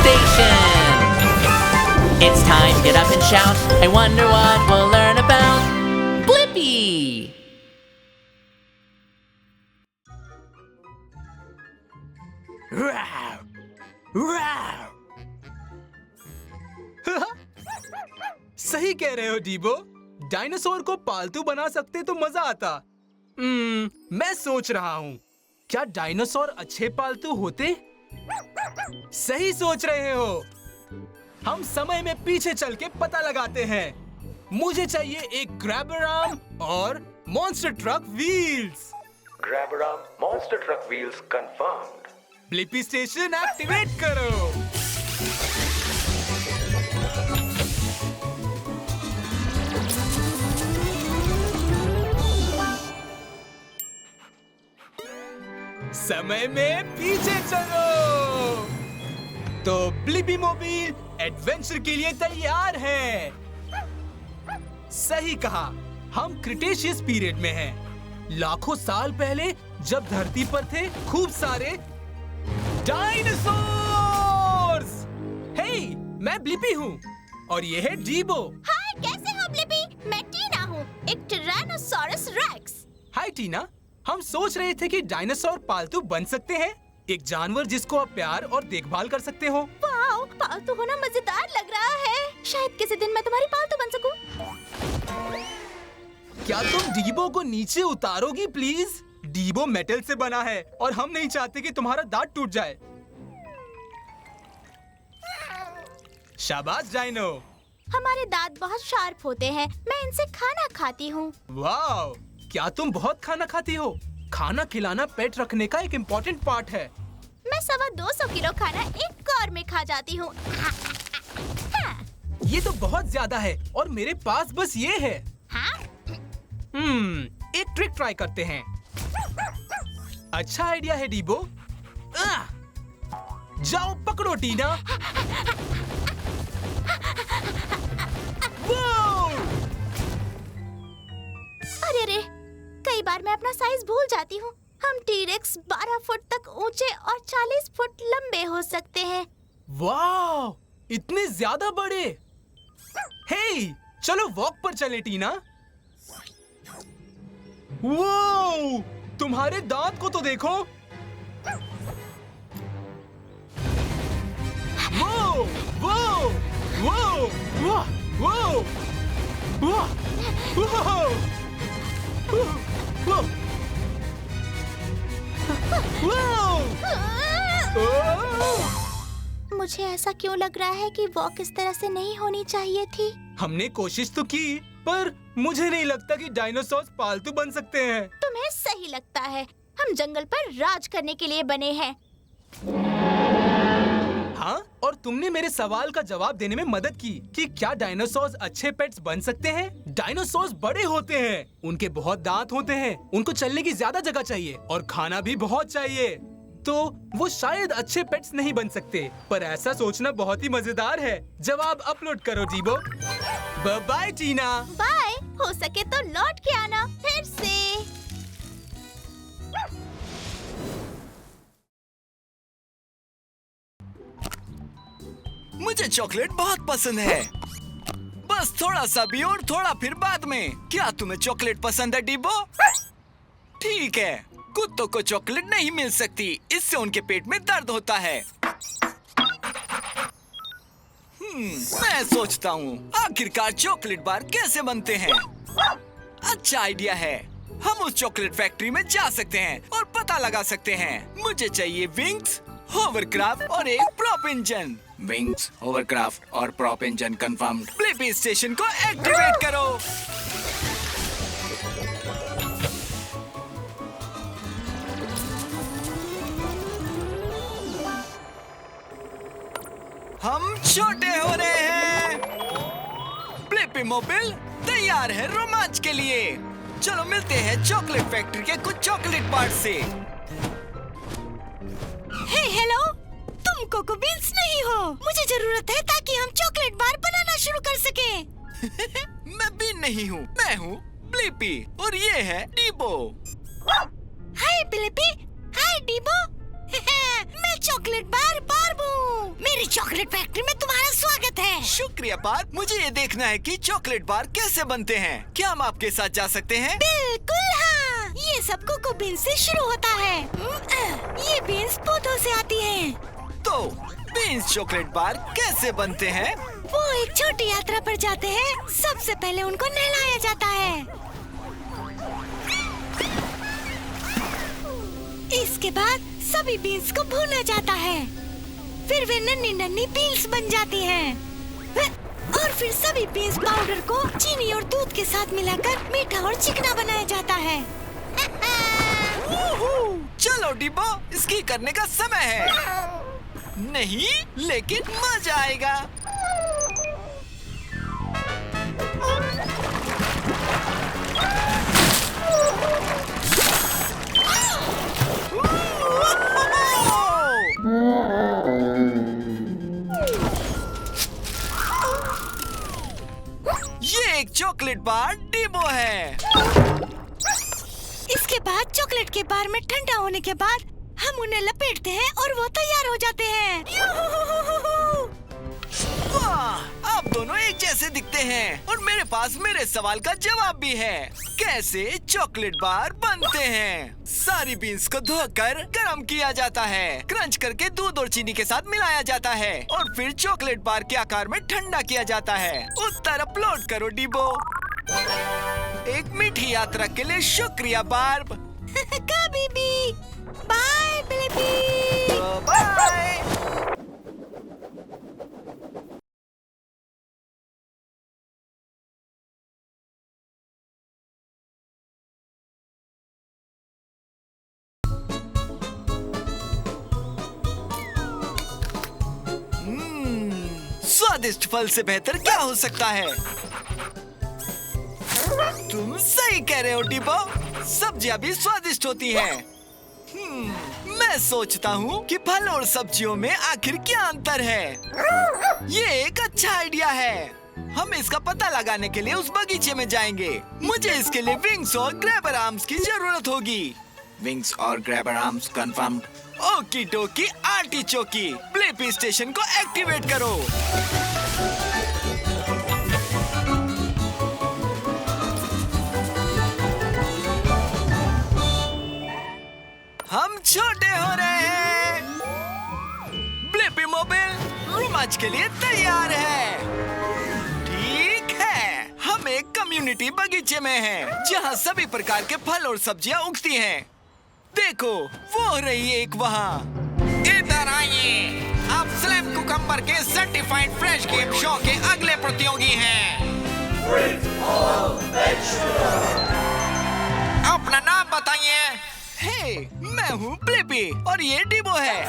Station. It's time, get up and shout. I wonder what we'll learn about Blippi. Rawr! Rawr! सही कह रहे हो डीबो। Dinosaur को पालतू बना सकते तो मजा आता। मैं सोच रहा हूँ, क्या डायनासोर अच्छे पालतू होते? सही सोच रहे हो। हम समय में पीछे चल के पता लगाते हैं। मुझे चाहिए एक ग्रैबर आर्म और monster truck wheels. Grabber arm, monster truck wheels confirmed. Blippi station activate करो। समय में पीछे चलो। तो ब्लिपी मोबाइल एडवेंचर के लिए तैयार है। सही कहा, हम क्रिटेशियस पीरियड में हैं। लाखों साल पहले जब धरती पर थे खूब सारे डायनासोर्स। हे, मैं ब्लिपी हूँ और ये है डीबो। हाय, कैसे हो ब्लिपी? मैं टीना हूँ, एक टिरानोसॉरस रेक्स। हाय टीना, हम सोच रहे थे कि डायनासोर पालतू बन सकते हैं, एक जानवर जिसको आप प्यार और देखभाल कर सकते हो। वाओ, पालतू होना मजेदार लग रहा है। शायद किसी दिन मैं तुम्हारी पालतू बन सकूं। क्या तुम डीबो को नीचे उतारोगी प्लीज? डीबो मेटल से बना है और हम नहीं चाहते कि तुम्हारा दांत टूट जाए। शाबाश डायनो। हमारे दांत बहुत शार्प होते हैं, मैं इनसे खाना खाती हूँ। वाओ, क्या तुम बहुत खाना खाती हो? खाना खिलाना पेट रखने का एक इम्पोर्टेंट पार्ट है। मैं 250 किलो खाना एक कौर में खा जाती हूँ। ये तो बहुत ज्यादा है और मेरे पास बस ये है। हाँ? एक ट्रिक ट्राई करते हैं। अच्छा आइडिया है डीबो। जाओ पकड़ो टीना। अरे रे, कई बार मैं अपना साइज भूल जाती हूँ। हम टी-रेक्स 12 फुट तक ऊंचे और 40 फुट लंबे हो सकते हैं। वाह, इतने ज्यादा बड़े। हे, चलो वॉक पर चलें टीना। वाह, तुम्हारे दांत को तो देखो। वाह, वाह, वाह, वाह, वाह, वाह, वाह, मुझे ऐसा क्यों लग रहा है कि वॉक इस तरह से नहीं होनी चाहिए थी? हमने कोशिश तो की, पर मुझे नहीं लगता कि डायनासोर पालतू बन सकते हैं। तुम्हें सही लगता है। हम जंगल पर राज करने के लिए बने हैं। हाँ, और तुमने मेरे सवाल का जवाब देने में मदद की कि क्या डायनासोर्स अच्छे पेट्स बन सकते हैं। डायनासोर्स बड़े होते हैं, उनके बहुत दांत होते हैं, उनको चलने की ज्यादा जगह चाहिए और खाना भी बहुत चाहिए, तो वो शायद अच्छे पेट्स नहीं बन सकते। पर ऐसा सोचना बहुत ही मजेदार है। जवाब अपलोड करो डीबो। बाय टीना। बाय। हो सके तो लौट के आना फिर से। मुझे चॉकलेट बहुत पसंद है। बस थोड़ा सा भी और थोड़ा फिर बाद में। क्या तुम्हें चॉकलेट पसंद है डीबो? ठीक है, कुत्तों को चॉकलेट नहीं मिल सकती, इससे उनके पेट में दर्द होता है। मैं सोचता हूँ आखिरकार चॉकलेट बार कैसे बनते हैं। अच्छा आइडिया है, हम उस चॉकलेट फैक्ट्री में जा सकते हैं और पता लगा सकते हैं। मुझे चाहिए विंग्स, होवरक्राफ्ट और एक प्रॉप इंजन। विंग्स, होवरक्राफ्ट और prop engine confirmed. Blippi station को एक्टिवेट करो। हम छोटे हो रहे हैं। ब्लिपी मोबाइल तैयार है रोमांच के लिए। चलो मिलते हैं चॉकलेट फैक्ट्री के कुछ चॉकलेट पार्ट से। हे हेलो, तुम कोको बीन्स नहीं हो। मुझे जरूरत है ताकि हम चॉकलेट बार बनाना शुरू कर सकें। मैं बीन नहीं हूँ, मैं हूँ ब्लिपी और ये है डीबो। हाय ब्लिपी, हाय डीबो। मैं चॉकलेट बार बारबू। मेरे मेरी चॉकलेट फैक्ट्री में तुम्हारा स्वागत है। शुक्रिया बार। मुझे ये देखना है कि चॉकलेट बार कैसे बनते हैं। क्या हम आपके साथ जा सकते हैं? बिल्कुल हाँ। ये सब कोको बीन्स से शुरू होता है। ये बीन्स पौधों से आती हैं। तो बीन्स चॉकलेट बार कैसे बनते हैं? वो एक छोटी यात्रा पर जाते हैं। सबसे पहले उनको नहलाया जाता है। इसके बाद सभी बीन्स को भूना जाता है। फिर वे नन्ही नन्ही बीन्स बन जाती हैं। और फिर सभी बीन्स पाउडर को चीनी और दूध के साथ मिलाकर मीठा और चिकना बनाया जाता है। चलो डिब्बो, स्की करने का समय है। नहीं, लेकिन मजा आएगा। ये एक चॉकलेट बार डिब्बो है। इसके बाद चॉकलेट के बार में ठंडा होने के बाद हम उन्हें लपेटते हैं और वो तैयार हो जाते हैं। वाह, आप दोनों एक जैसे दिखते हैं और मेरे पास मेरे सवाल का जवाब भी है। कैसे चॉकलेट बार बनते हैं? सारी बीन्स को धोकर गरम किया जाता है, क्रंच करके दूध और चीनी के साथ मिलाया जाता है और फिर चॉकलेट बार के आकार में ठंडा किया जाता है। उत्तर अपलोड करो डिब्बो। एक मीठी यात्रा के लिए शुक्रिया बार्ब। कभी भी। Bye Blippi. बाय। स्वादिष्ट फल से बेहतर क्या हो सकता है? तुम सही कह रहे हो डिब्बो, सब्जियां भी स्वादिष्ट होती हैं। मैं सोचता हूँ कि फल और सब्जियों में आखिर क्या अंतर है। ये एक अच्छा आइडिया है। हम इसका पता लगाने के लिए उस बगीचे में जाएंगे। मुझे इसके लिए विंग्स और ग्रैबर आर्म्स की जरूरत होगी। विंग्स और ग्रैबर आर्म्स कंफर्म्ड। ओकी डोकी आर्टिचोकी, ब्लिपी स्टेशन को एक्टिवेट करो। हम छोटे हो रहे हैं। ब्लिपी मोबाइल रोमांच के लिए तैयार है। ठीक है, हम एक कम्युनिटी बगीचे में हैं, जहां सभी प्रकार के फल और सब्जियां उगती हैं। देखो, वो हो रही है एक वहाँ। इधर आइए, आप स्लैम कुकम्बर के सर्टिफाइड फ्रेश गेम शो के अगले प्रतियोगी हैं। अपना नाम बताइए। हे, मैं हूँ ब्लिपी और ये डिब्बो है।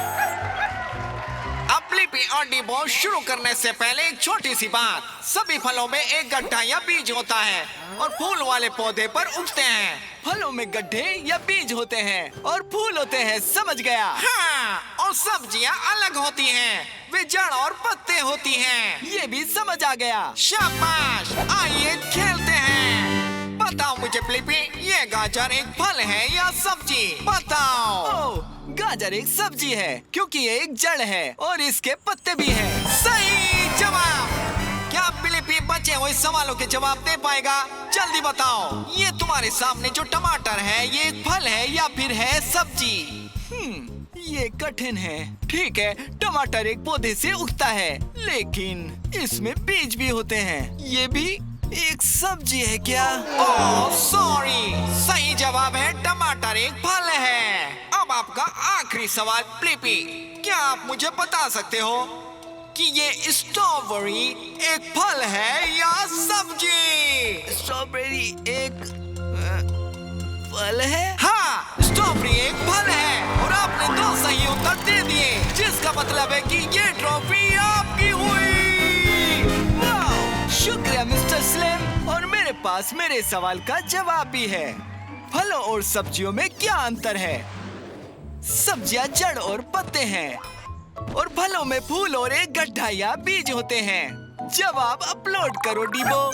अब ब्लिपी और डिब्बो शुरू करने से पहले एक छोटी सी बात। सभी फलों में एक गड्ढा या बीज होता है और फूल वाले पौधे पर उगते हैं। फलों में गड्ढे या बीज होते हैं और फूल होते हैं, समझ गया। हाँ, और सब्जियां अलग होती हैं, वे जड़ और पत्ते होती हैं। ये भी समझ आ गया। शाबाश, आइए खेलते हैं। बताओ मुझे ब्लिपी, ये गाजर एक फल है या सब्जी? बताओ। ओह, गाजर एक सब्जी है क्योंकि ये एक जड़ है और इसके पत्ते भी हैं। सही जवाब। क्या ब्लिपी बचे हुए सवालों के जवाब दे पाएगा? जल्दी बताओ। ये तुम्हारे सामने जो टमाटर है, ये एक फल है या फिर है सब्जी? ये कठिन है। ठीक है, टमाटर एक पौधे से उगता है, लेकिन इसमें बीज भी होते हैं। ये भी एक सब्जी है क्या? ओह सॉरी, सही जवाब है टमाटर एक फल है। अब आपका आखिरी सवाल ब्लिपी, क्या आप मुझे बता सकते हो कि ये स्ट्रॉबेरी एक फल है या सब्जी? स्ट्रॉबेरी एक फल है? हाँ, स्ट्रॉबेरी एक फल है और आपने 2 सही उत्तर दे दिए, जिसका मतलब है कि ये ट्रॉफी आपकी हुई। वाह, शुक्रिया मिस्टर स्लिम। और मेरे पास मेरे सवाल का जवाब भी है। फलों और सब्जियों में क्या अंतर है? सब्जियां जड़ और पत्ते हैं और फलों में फूल और एक गड्ढा या बीज होते हैं। जवाब अपलोड करो डिब्बो।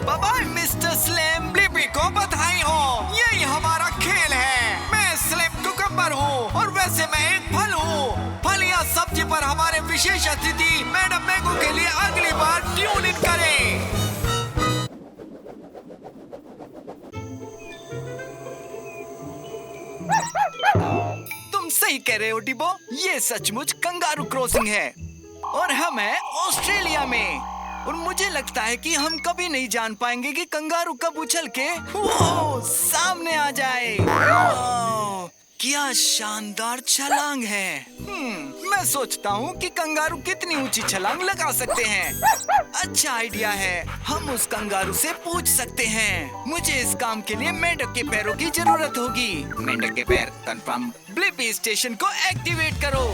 Bye bye mister slim. Blippi को बधाई हो, यही हमारा खेल है। मैं स्लिम कुकम्बर हूँ और वैसे मैं एक फल हूँ। फल या सब्जी पर हमारा विशेष अतिथि मैडम मैंगो के लिए अगली बार ट्यून इन करें। तुम सही कह रहे हो डिबो, ये सचमुच कंगारू क्रॉसिंग है और हम हैं ऑस्ट्रेलिया में। और मुझे लगता है कि हम कभी नहीं जान पाएंगे कि कंगारू कब उछल के सामने आ जाए। क्या शानदार छलांग है। मैं सोचता हूँ कि कंगारू कितनी ऊंची छलांग लगा सकते हैं। अच्छा आइडिया है, हम उस कंगारू से पूछ सकते हैं। मुझे इस काम के लिए मेंढक के पैरों की जरूरत होगी। मेंढक के पैर कंफर्म। ब्लिपी स्टेशन को एक्टिवेट करो।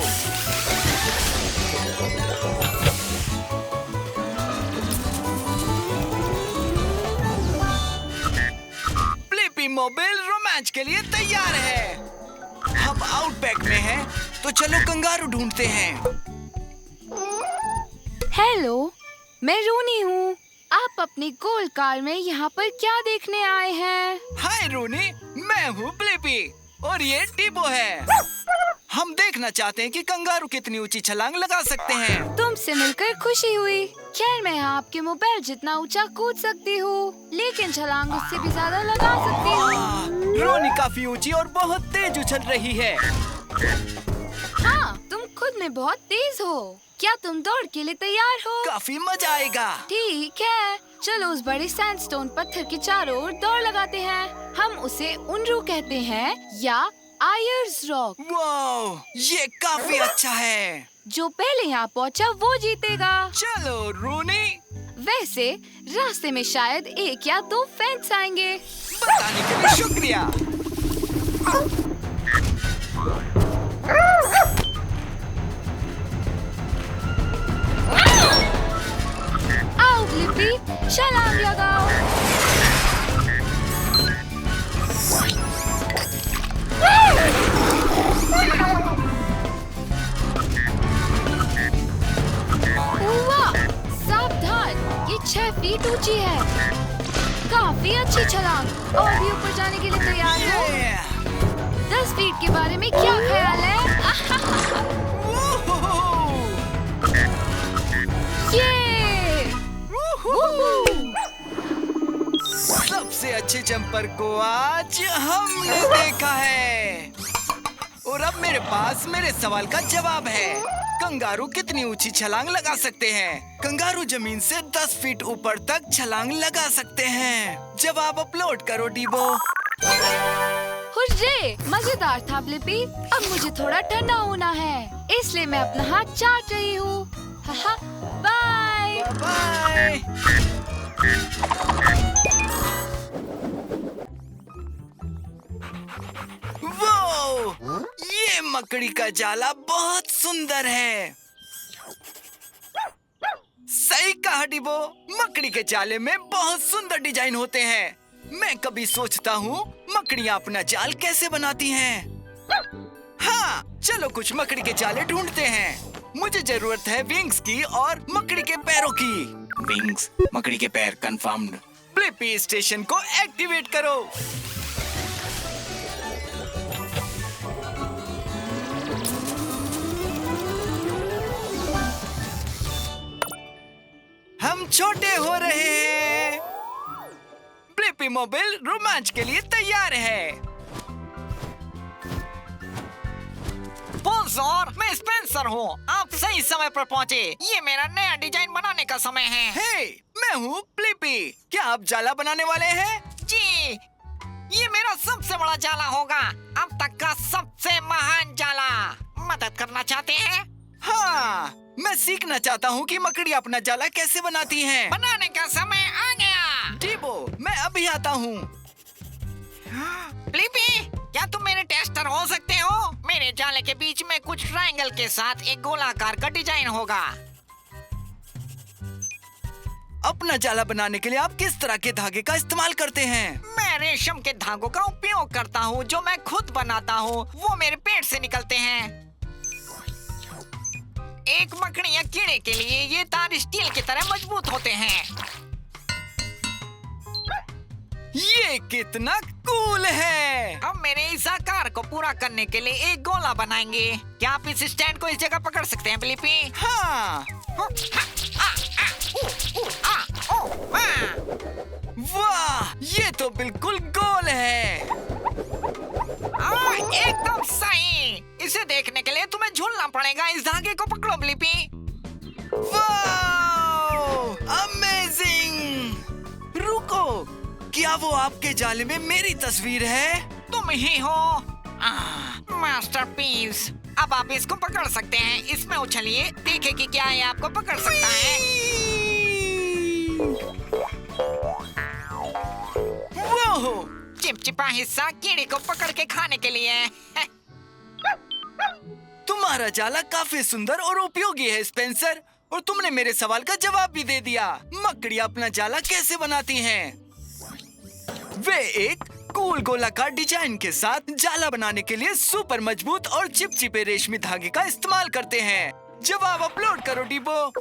ब्लिपी मोबाइल रोमांच के लिए तैयार है। हम आउटबैक में हैं, तो चलो कंगारू ढूंढते हैं। हेलो, मैं रूनी हूँ। आप अपनी गोल्ड कार में यहाँ पर क्या देखने आए हैं? हाय रूनी, मैं हूँ ब्लिपी और ये टिबो है। हम देखना चाहते हैं कि कंगारू कितनी ऊंची छलांग लगा सकते हैं। तुमसे मिलकर खुशी हुई। खैर, मैं आपके मोबाइल जितना ऊंचा कूद सकती हूँ, लेकिन छलांग उससे भी ज्यादा लगा सकती हूँ। रूनी काफी ऊंची और बहुत तेज उछल रही है। हाँ, तुम खुद में बहुत तेज हो। क्या तुम दौड़ के लिए तैयार हो? काफी मजा आएगा। ठीक है, चलो उस बड़े सैंडस्टोन पत्थर के चारों ओर दौड़ लगाते हैं। हम उसे उनरू कहते हैं या आयर्स रॉक। वाओ, ये काफी अच्छा है। जो पहले यहाँ पहुँचा वो जीतेगा। चलो रूनी। वैसे रास्ते में शायद 1 या 2 फैंस आएंगे। बताने के लिए शुक्रिया। आओ ब्लिपी, छलांग लगाओ। वाह, सावधान, ये 6 फीट ऊंची है। काफी अच्छी छलांग। और भी ऊपर जाने के लिए तैयार हो? 10 फीट के बारे में क्या ख्याल है? ये सबसे अच्छे जंपर को आज हमने देखा है। और अब मेरे पास मेरे सवाल का जवाब है। कंगारू कितनी ऊंची छलांग लगा सकते हैं? कंगारू जमीन से 10 फीट ऊपर तक छलांग लगा सकते हैं। जवाब अपलोड करो डिबो। हुर्रे, मजेदार था ब्लिपी। अब मुझे थोड़ा ठंडा होना है, इसलिए मैं अपना हाथ चाट रही हूँ। Bye bye. वो, ये मकड़ी का जाला बहुत सुंदर है। सही कहा डिबो, मकड़ी के जाले में बहुत सुंदर डिजाइन होते हैं। मैं कभी सोचता हूँ मकड़ियाँ अपना जाल कैसे बनाती हैं। हाँ, चलो कुछ मकड़ी के जाले ढूंढते हैं। मुझे जरूरत है विंग्स की और मकड़ी के पैरों की। विंग्स, मकड़ी के पैर कंफर्म्ड। ब्लिपी स्टेशन को एक्टिवेट करो। हम छोटे हो रहे हैं। ब्लिपी मोबाइल रोमांच के लिए तैयार है। बोनजोर, मैं स्पेंसर हूँ। आप सही समय पर पहुँचे। ये मेरा नया डिजाइन बनाने का समय है। हे, मैं हूँ ब्लिपी। क्या आप जाला बनाने वाले हैं? जी, ये मेरा सबसे बड़ा जाला होगा, अब तक का सबसे महान जाला। मदद करना चाहते हैं? हाँ, मैं सीखना चाहता हूँ कि मकड़ियाँ अपना जाला कैसे बनाती हैं। बनाने का समय आ गया। डिबो, मैं अभी आता हूँ। ब्लिपी, क्या तुम मेरे टेस्टर हो सकते हो? मेरे जाले के बीच में कुछ ट्रायंगल के साथ एक गोलाकार का डिजाइन होगा। अपना जाला बनाने के लिए आप किस तरह के धागे का इस्तेमाल करते हैं? मैं रेशम के धागों का उपयोग करता हूँ, जो मैं खुद बनाता हूँ। वो मेरे पेट से निकलते हैं। एक मकड़ी या कीड़े के लिए ये तार स्टील की तरह मजबूत होते हैं। ये कितना कूल है। अब मेरे इस आकार को पूरा करने के लिए एक गोला बनाएंगे। क्या आप इस स्टैंड को इस जगह पकड़ सकते हैं ब्लिपी? हाँ। वाह, ये तो बिल्कुल गोल है। एकदम सही। इसे देखने के लिए तुम्हें झूलना पड़ेगा। इस धागे को पकड़ो ब्लिपी। वाह, अमेजिंग। रुको, क्या वो आपके जाले में मेरी तस्वीर है? तुम ही हो। मास्टरपीस। अब आप इसको पकड़ सकते हैं। इसमें उछलिए, देखें कि क्या ये आपको पकड़ सकता है। वो चिपचिपा हिस्सा कीड़े को पकड़ के खाने के लिए है। तुम्हारा जाला काफी सुंदर और उपयोगी है स्पेंसर, और तुमने मेरे सवाल का जवाब भी दे दिया। मकड़ियाँ अपना जाला कैसे बनाती हैं? वे एक कूल गोलाकार डिजाइन के साथ जाला बनाने के लिए सुपर मजबूत और चिपचिपे रेशमी धागे का इस्तेमाल करते हैं। जवाब अपलोड करो डिबो।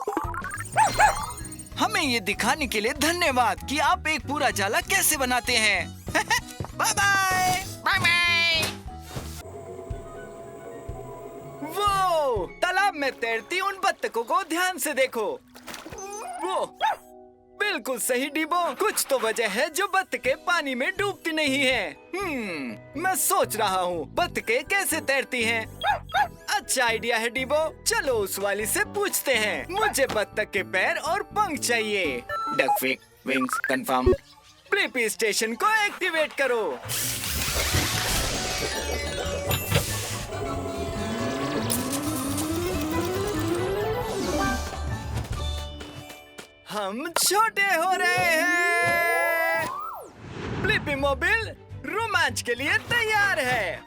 हमें ये दिखाने के लिए धन्यवाद कि आप एक पूरा जाला कैसे बनाते हैं। Bye bye. Bye bye. वो तालाब में तैरती उन बत्तखों को ध्यान से देखो। वो बिल्कुल सही डिबो। कुछ तो वजह है जो बत्तखें पानी में डूबती नहीं हैं। मैं सोच रहा हूँ बत्तखें कैसे तैरती हैं। अच्छा आइडिया है डिबो। चलो उस वाली से पूछते हैं। मुझे बत्तख के पैर और पंख चाहिए। डकफिक विंग्स कंफर्म। ब्लिपी स्टेशन को एक्टिवेट करो। हम छोटे हो रहे हैं। ब्लिपी मोबिल रोमांच के लिए तैयार है।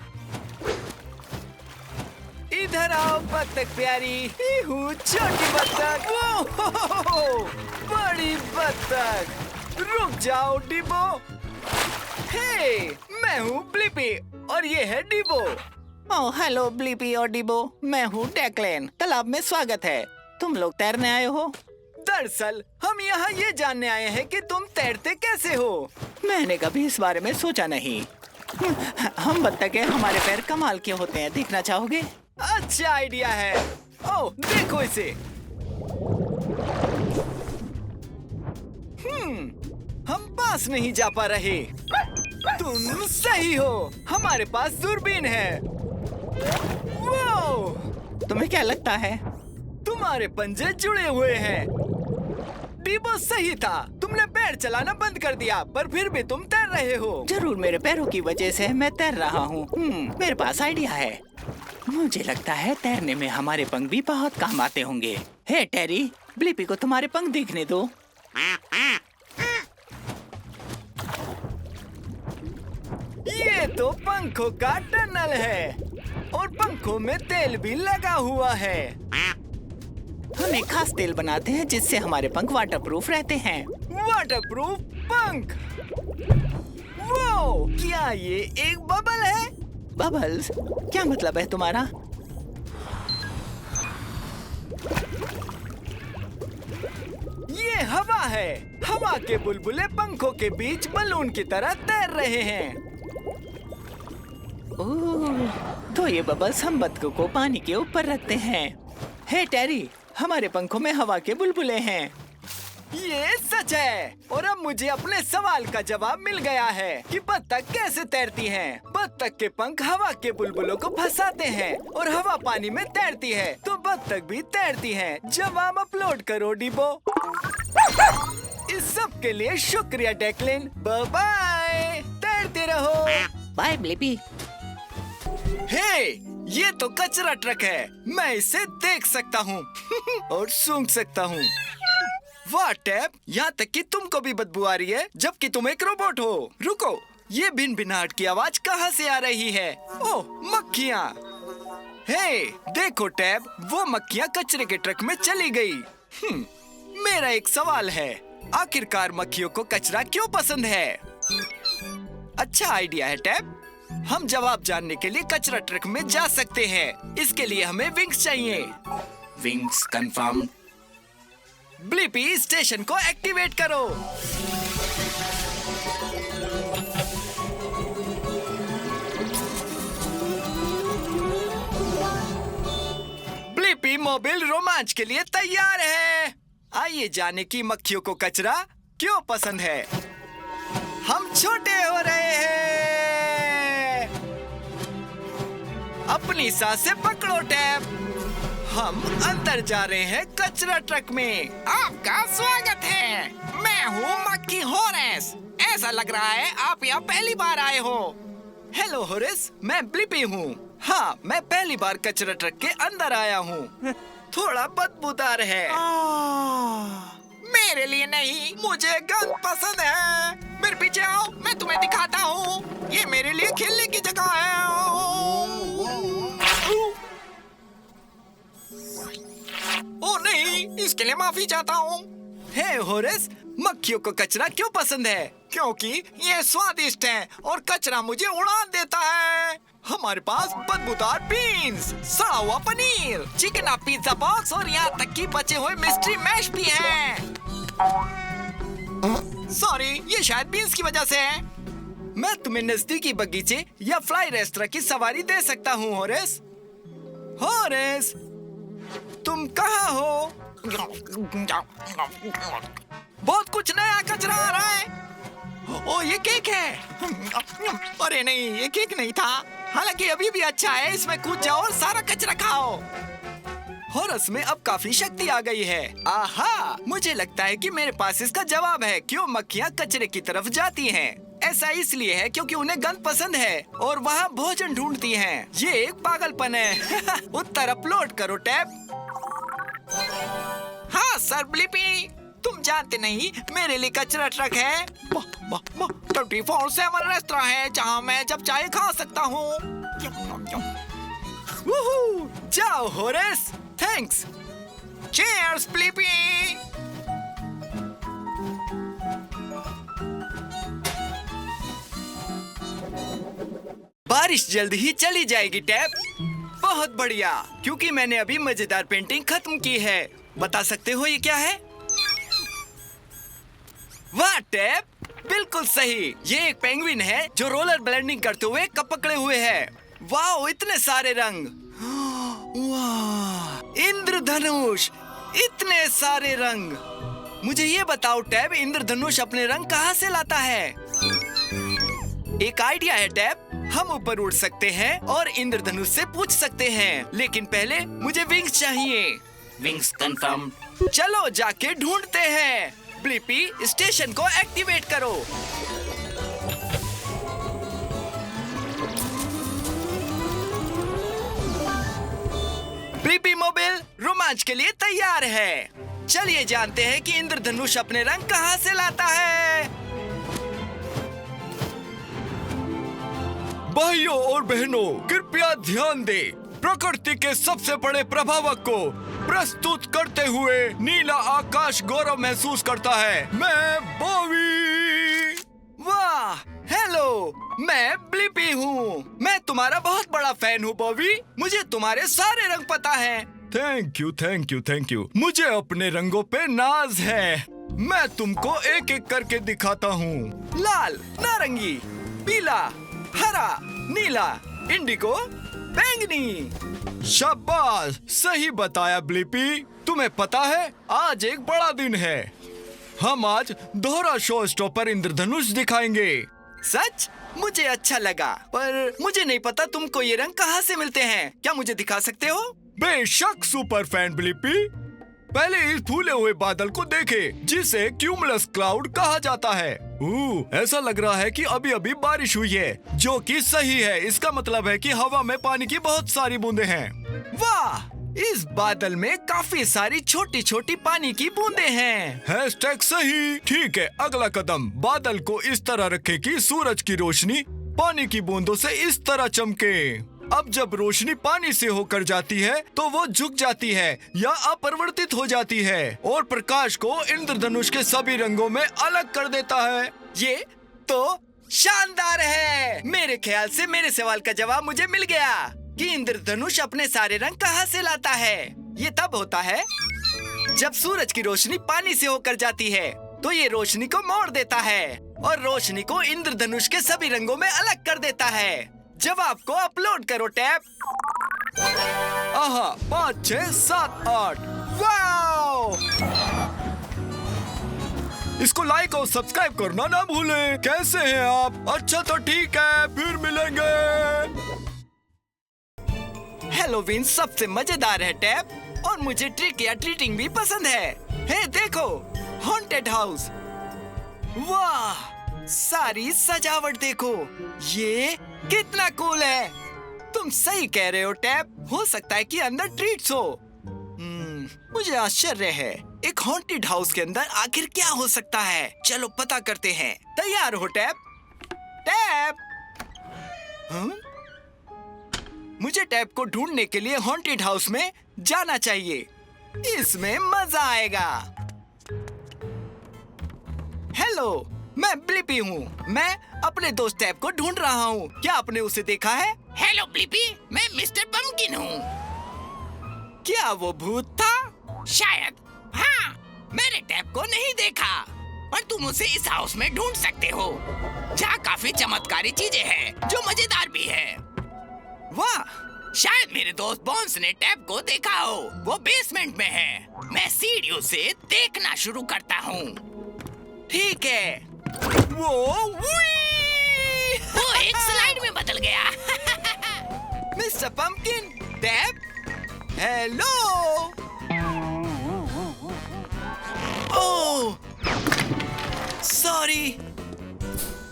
इधर आओ बत्तख प्यारी। इहू छोटी बत्तख। ओह, बड़ी बत्तख। रुक जाओ डिबो। हे, मैं हूँ ब्लिपी और ये है डिबो। ओह हेलो ब्लिपी और डिबो। मैं हूँ डेक्लेन। तालाब में स्वागत है। तुम लोग तैरने आए हो? दरअसल हम यहाँ ये जानने आए हैं कि तुम तैरते कैसे हो। मैंने कभी इस बारे में सोचा नहीं। हम बत्तख हैं, हमारे पैर कमाल के होते हैं। देखना चाहोगे? अच्छा आइडिया है। ओह देखो इसे। हम पास नहीं जा पा रहे। तुम सही हो, हमारे पास दूरबीन है। वो तुम्हें क्या लगता है? तुम्हारे पंजे जुड़े हुए हैं। डिबो सही था, तुमने पैर चलाना बंद कर दिया, पर फिर भी तुम तैर रहे हो। जरूर मेरे पैरों की वजह से मैं तैर रहा हूँ। मेरे पास आइडिया है। मुझे लगता है तैरने में हमारे पंख भी बहुत काम आते होंगे। हे टेरी, ब्लिपी को तुम्हारे पंख देखने दो। ये तो पंखों का टनल है और पंखों में तेल भी लगा हुआ है। हम एक खास तेल बनाते हैं जिससे हमारे पंख वाटरप्रूफ रहते हैं। वाटरप्रूफ पंख। वो क्या ये एक बबल है? बबल्स? क्या मतलब है तुम्हारा? ये हवा है। हवा के बुलबुले पंखों के बीच बलून की तरह तैर रहे हैं। ओह, तो ये बबल्स हम बत्तखों को पानी के ऊपर रखते हैं। हे टेरी, हमारे पंखों में हवा के बुलबुले हैं। ये सच है। और अब मुझे अपने सवाल का जवाब मिल गया है कि बत्तख कैसे तैरती हैं। बत्तख के पंख हवा के बुलबुलों को फंसाते हैं और हवा पानी में तैरती है, तो बत्तख भी तैरती हैं। जवाब अपलोड करो डिबो। इस सब के लिए शुक्रिया डेक्लिन। Bye bye. तैरते रहो। Bye Blippi. हे, ये तो कचरा ट्रक है। मैं इसे देख सकता हूँ और सूंघ सकता हूँ। वाह टैब, यहाँ तक कि तुमको भी बदबू आ रही है, जबकि तुम एक रोबोट हो। रुको, ये भिन-भिनाहट की आवाज कहाँ से आ रही है? ओह, मक्खियाँ। हे, देखो टैब, वो मक्खियाँ कचरे के ट्रक में चली गई। मेरा एक सवाल है, आखिरकार मक्खियों को कचरा क्यों पसंद है? अच्छा आइडिया है टैब। हम जवाब जानने के लिए कचरा ट्रक में जा सकते हैं। इसके लिए हमें विंग्स चाहिए। Wings confirm. ब्लिपी स्टेशन को एक्टिवेट करो। मोबिल रोमांच के लिए तैयार है। आइए जाने की मक्खियों को कचरा क्यों पसंद है। हम छोटे हो रहे हैं। अपनी सांसें पकड़ो टैब। हम अंदर जा रहे हैं कचरा ट्रक में। आपका स्वागत है। मैं हूँ मक्खी हॉरेस। ऐसा लग रहा है आप यहाँ पहली बार आए हो। हेलो हॉरेस, मैं ब्लिपी हूँ। हाँ, मैं पहली बार कचरा ट्रक के अंदर आया हूँ। थोड़ा बदबूदार है। मेरे लिए नहीं, मुझे गंद पसंद है। मेरे पीछे आओ, मैं तुम्हें दिखाता हूँ। ये मेरे लिए खेलने की जगह है। ओ नहीं, इसके लिए माफी चाहता हूँ। हे हॉरेस, मक्खियों को कचरा क्यों पसंद है? क्योंकि ये स्वादिष्ट है और कचरा मुझे उड़ा देता है। हमारे पास बदबूदार बीन्स, सड़ा हुआ पनीर, चिकन पिज्जा बॉक्स और यहाँ तक कि बचे हुए मिस्ट्री मैश भी है। सॉरी, ये शायद बीन्स की वजह से है। मैं तुम्हें नजदीकी बगीचे या फ्लाई रेस्टोरेंट की सवारी दे सकता हूँ हॉरेस। हॉरेस, तुम कहाँ हो? बहुत कुछ नया कचरा आ रहा है। ओ, ये केक है। अरे नहीं, ये केक नहीं था। हालांकि अभी भी अच्छा है। इसमें कूद जाओ और सारा कचरा खाओ। हॉरेस में अब काफी शक्ति आ गई है। आहा, मुझे लगता है कि मेरे पास इसका जवाब है क्यों मक्खियाँ कचरे की तरफ जाती हैं। ऐसा इसलिए है क्योंकि उन्हें गंद पसंद है और वहाँ भोजन ढूंढती हैं। ये एक पागलपन है। उत्तर अपलोड करो टैब। हाँ सर ब्लिपी, तुम जानते नहीं, मेरे लिए कचरा ट्रक है। 24/7 रेस्टोरेंट है जहाँ मैं जब चाहे खा सकता हूँ। जाओ हॉरेस, थैंक्स। Cheers Blippi. बारिश जल्द ही चली जाएगी टैब। बहुत बढ़िया, क्योंकि मैंने अभी मजेदार पेंटिंग खत्म की है। बता सकते हो ये क्या है? वाह टैब, बिल्कुल सही। ये एक पेंगुइन है जो रोलर ब्लेंडिंग करते हुए कप पकड़े हुए है। वाह, इतने सारे रंग। वाह, इंद्रधनुष, इतने सारे रंग। मुझे ये बताओ टैब, इंद्रधनुष अपने रंग कहाँ से लाता है? एक आइडिया है टैब, हम ऊपर उड़ सकते हैं और इंद्रधनुष से पूछ सकते हैं। लेकिन पहले मुझे विंग्स चाहिए। Wings confirmed. चलो जाके ढूंढते हैं। ब्लिपी, स्टेशन को एक्टिवेट करो। ब्लिपी मोबिल रोमांच के लिए तैयार है। चलिए जानते हैं कि इंद्रधनुष अपने रंग कहाँ से लाता है। भाइयों और बहनों, कृपया ध्यान दें। प्रकृति के सबसे बड़े प्रभावक को प्रस्तुत करते हुए नीला आकाश गौरव महसूस करता है। मैं बॉबी। वाह, हेलो, मैं ब्लिपी हूँ। मैं तुम्हारा बहुत बड़ा फैन हूँ बॉबी। मुझे तुम्हारे सारे रंग पता है। Thank you, thank you, thank you. मुझे अपने रंगों पे नाज है। मैं तुमको एक एक करके दिखाता हूँ। लाल, नारंगी, पीला, हरा, नीला, इंडिगो, बैंगनी। शाबाश, सही बताया ब्लिपी। तुम्हें पता है, आज एक बड़ा दिन है। हम आज दोहरा शो स्टॉपर इंद्रधनुष दिखाएंगे। सच? मुझे अच्छा लगा, पर मुझे नहीं पता तुमको ये रंग कहाँ से मिलते हैं। क्या मुझे दिखा सकते हो? बेशक सुपर फैन ब्लिपी। पहले इस फूले हुए बादल को देखे, जिसे क्यूमुलस क्लाउड कहा जाता है। ऐसा लग रहा है कि अभी अभी बारिश हुई है, जो कि सही है। इसका मतलब है कि हवा में पानी की बहुत सारी बूंदें हैं। वाह, इस बादल में काफी सारी छोटी छोटी पानी की बूंदें हैं। हैशटैग सही। ठीक है, अगला कदम, बादल को इस तरह रखें कि सूरज की रोशनी पानी की बूंदों से इस तरह चमके। अब जब रोशनी पानी से होकर जाती है तो वो झुक जाती है या अपरिवर्तित हो जाती है और प्रकाश को इंद्रधनुष के सभी रंगों में अलग कर देता है। ये तो शानदार है। मेरे ख्याल से मेरे सवाल का जवाब मुझे मिल गया कि इंद्रधनुष अपने सारे रंग कहाँ से लाता है। ये तब होता है जब सूरज की रोशनी पानी से होकर जाती है, तो ये रोशनी को मोड़ देता है और रोशनी को इंद्रधनुष के सभी रंगों में अलग कर देता है। जवाब को अपलोड करो टैब। आहा, 5, 6, 7, 8। वाओ! इसको लाइक और सब्सक्राइब करना ना भूलें। कैसे हैं आप? अच्छा तो ठीक है, फिर मिलेंगे। हैलोवीन सबसे मजेदार है टैब, और मुझे ट्रिक या ट्रीटिंग भी पसंद है। हे देखो, हॉन्टेड हाउस। वाह, सारी सजावट देखो, ये कितना कूल है। तुम सही कह रहे हो टैब, हो सकता है कि अंदर ट्रीट्स हो। मुझे आश्चर्य है, एक हॉन्टेड हाउस के अंदर आखिर क्या हो सकता है। चलो पता करते हैं। तैयार हो टैब? टैब! मुझे टैब को ढूंढने के लिए हॉन्टेड हाउस में जाना चाहिए। इसमें मजा आएगा। हेलो, मैं ब्लिपी हूँ। मैं अपने दोस्त टैब को ढूंढ रहा हूँ। क्या आपने उसे देखा है? हेलो ब्लिपी, मैं मिस्टर पंपकिन हूँ। क्या वो भूत था? शायद हाँ, मैंने टैब को नहीं देखा, पर तुम उसे इस हाउस में ढूंढ सकते हो, जहाँ काफी चमत्कारी चीजें हैं जो मजेदार भी है। वाह! शायद मेरे दोस्त बॉन्स ने टैब को देखा हो। वो बेसमेंट में है। मैं सीढ़ियों से देखना शुरू करता हूँ। ठीक है। वो एक स्लाइड में बदल गया। Mister pumpkin, tab, hello. Oh, sorry.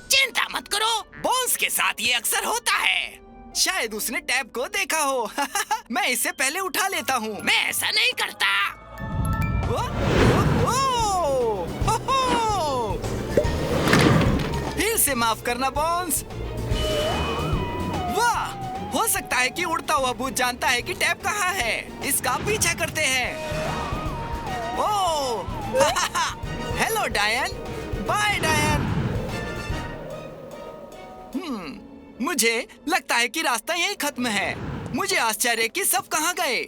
चिंता मत करो, बॉन्स के साथ ये अक्सर होता है। शायद उसने टैब को देखा हो। मैं इसे पहले उठा लेता हूँ। मैं ऐसा नहीं करता। फिर से माफ करना बॉन्स। वाह, हो सकता है कि उड़ता हुआ भूत जानता है कि टैब कहाँ है। इसका पीछा करते हैं। ओह, हेलो डायन। बाय डायन। मुझे लगता है कि रास्ता यहीं खत्म है। मुझे आश्चर्य कि सब कहाँ गए।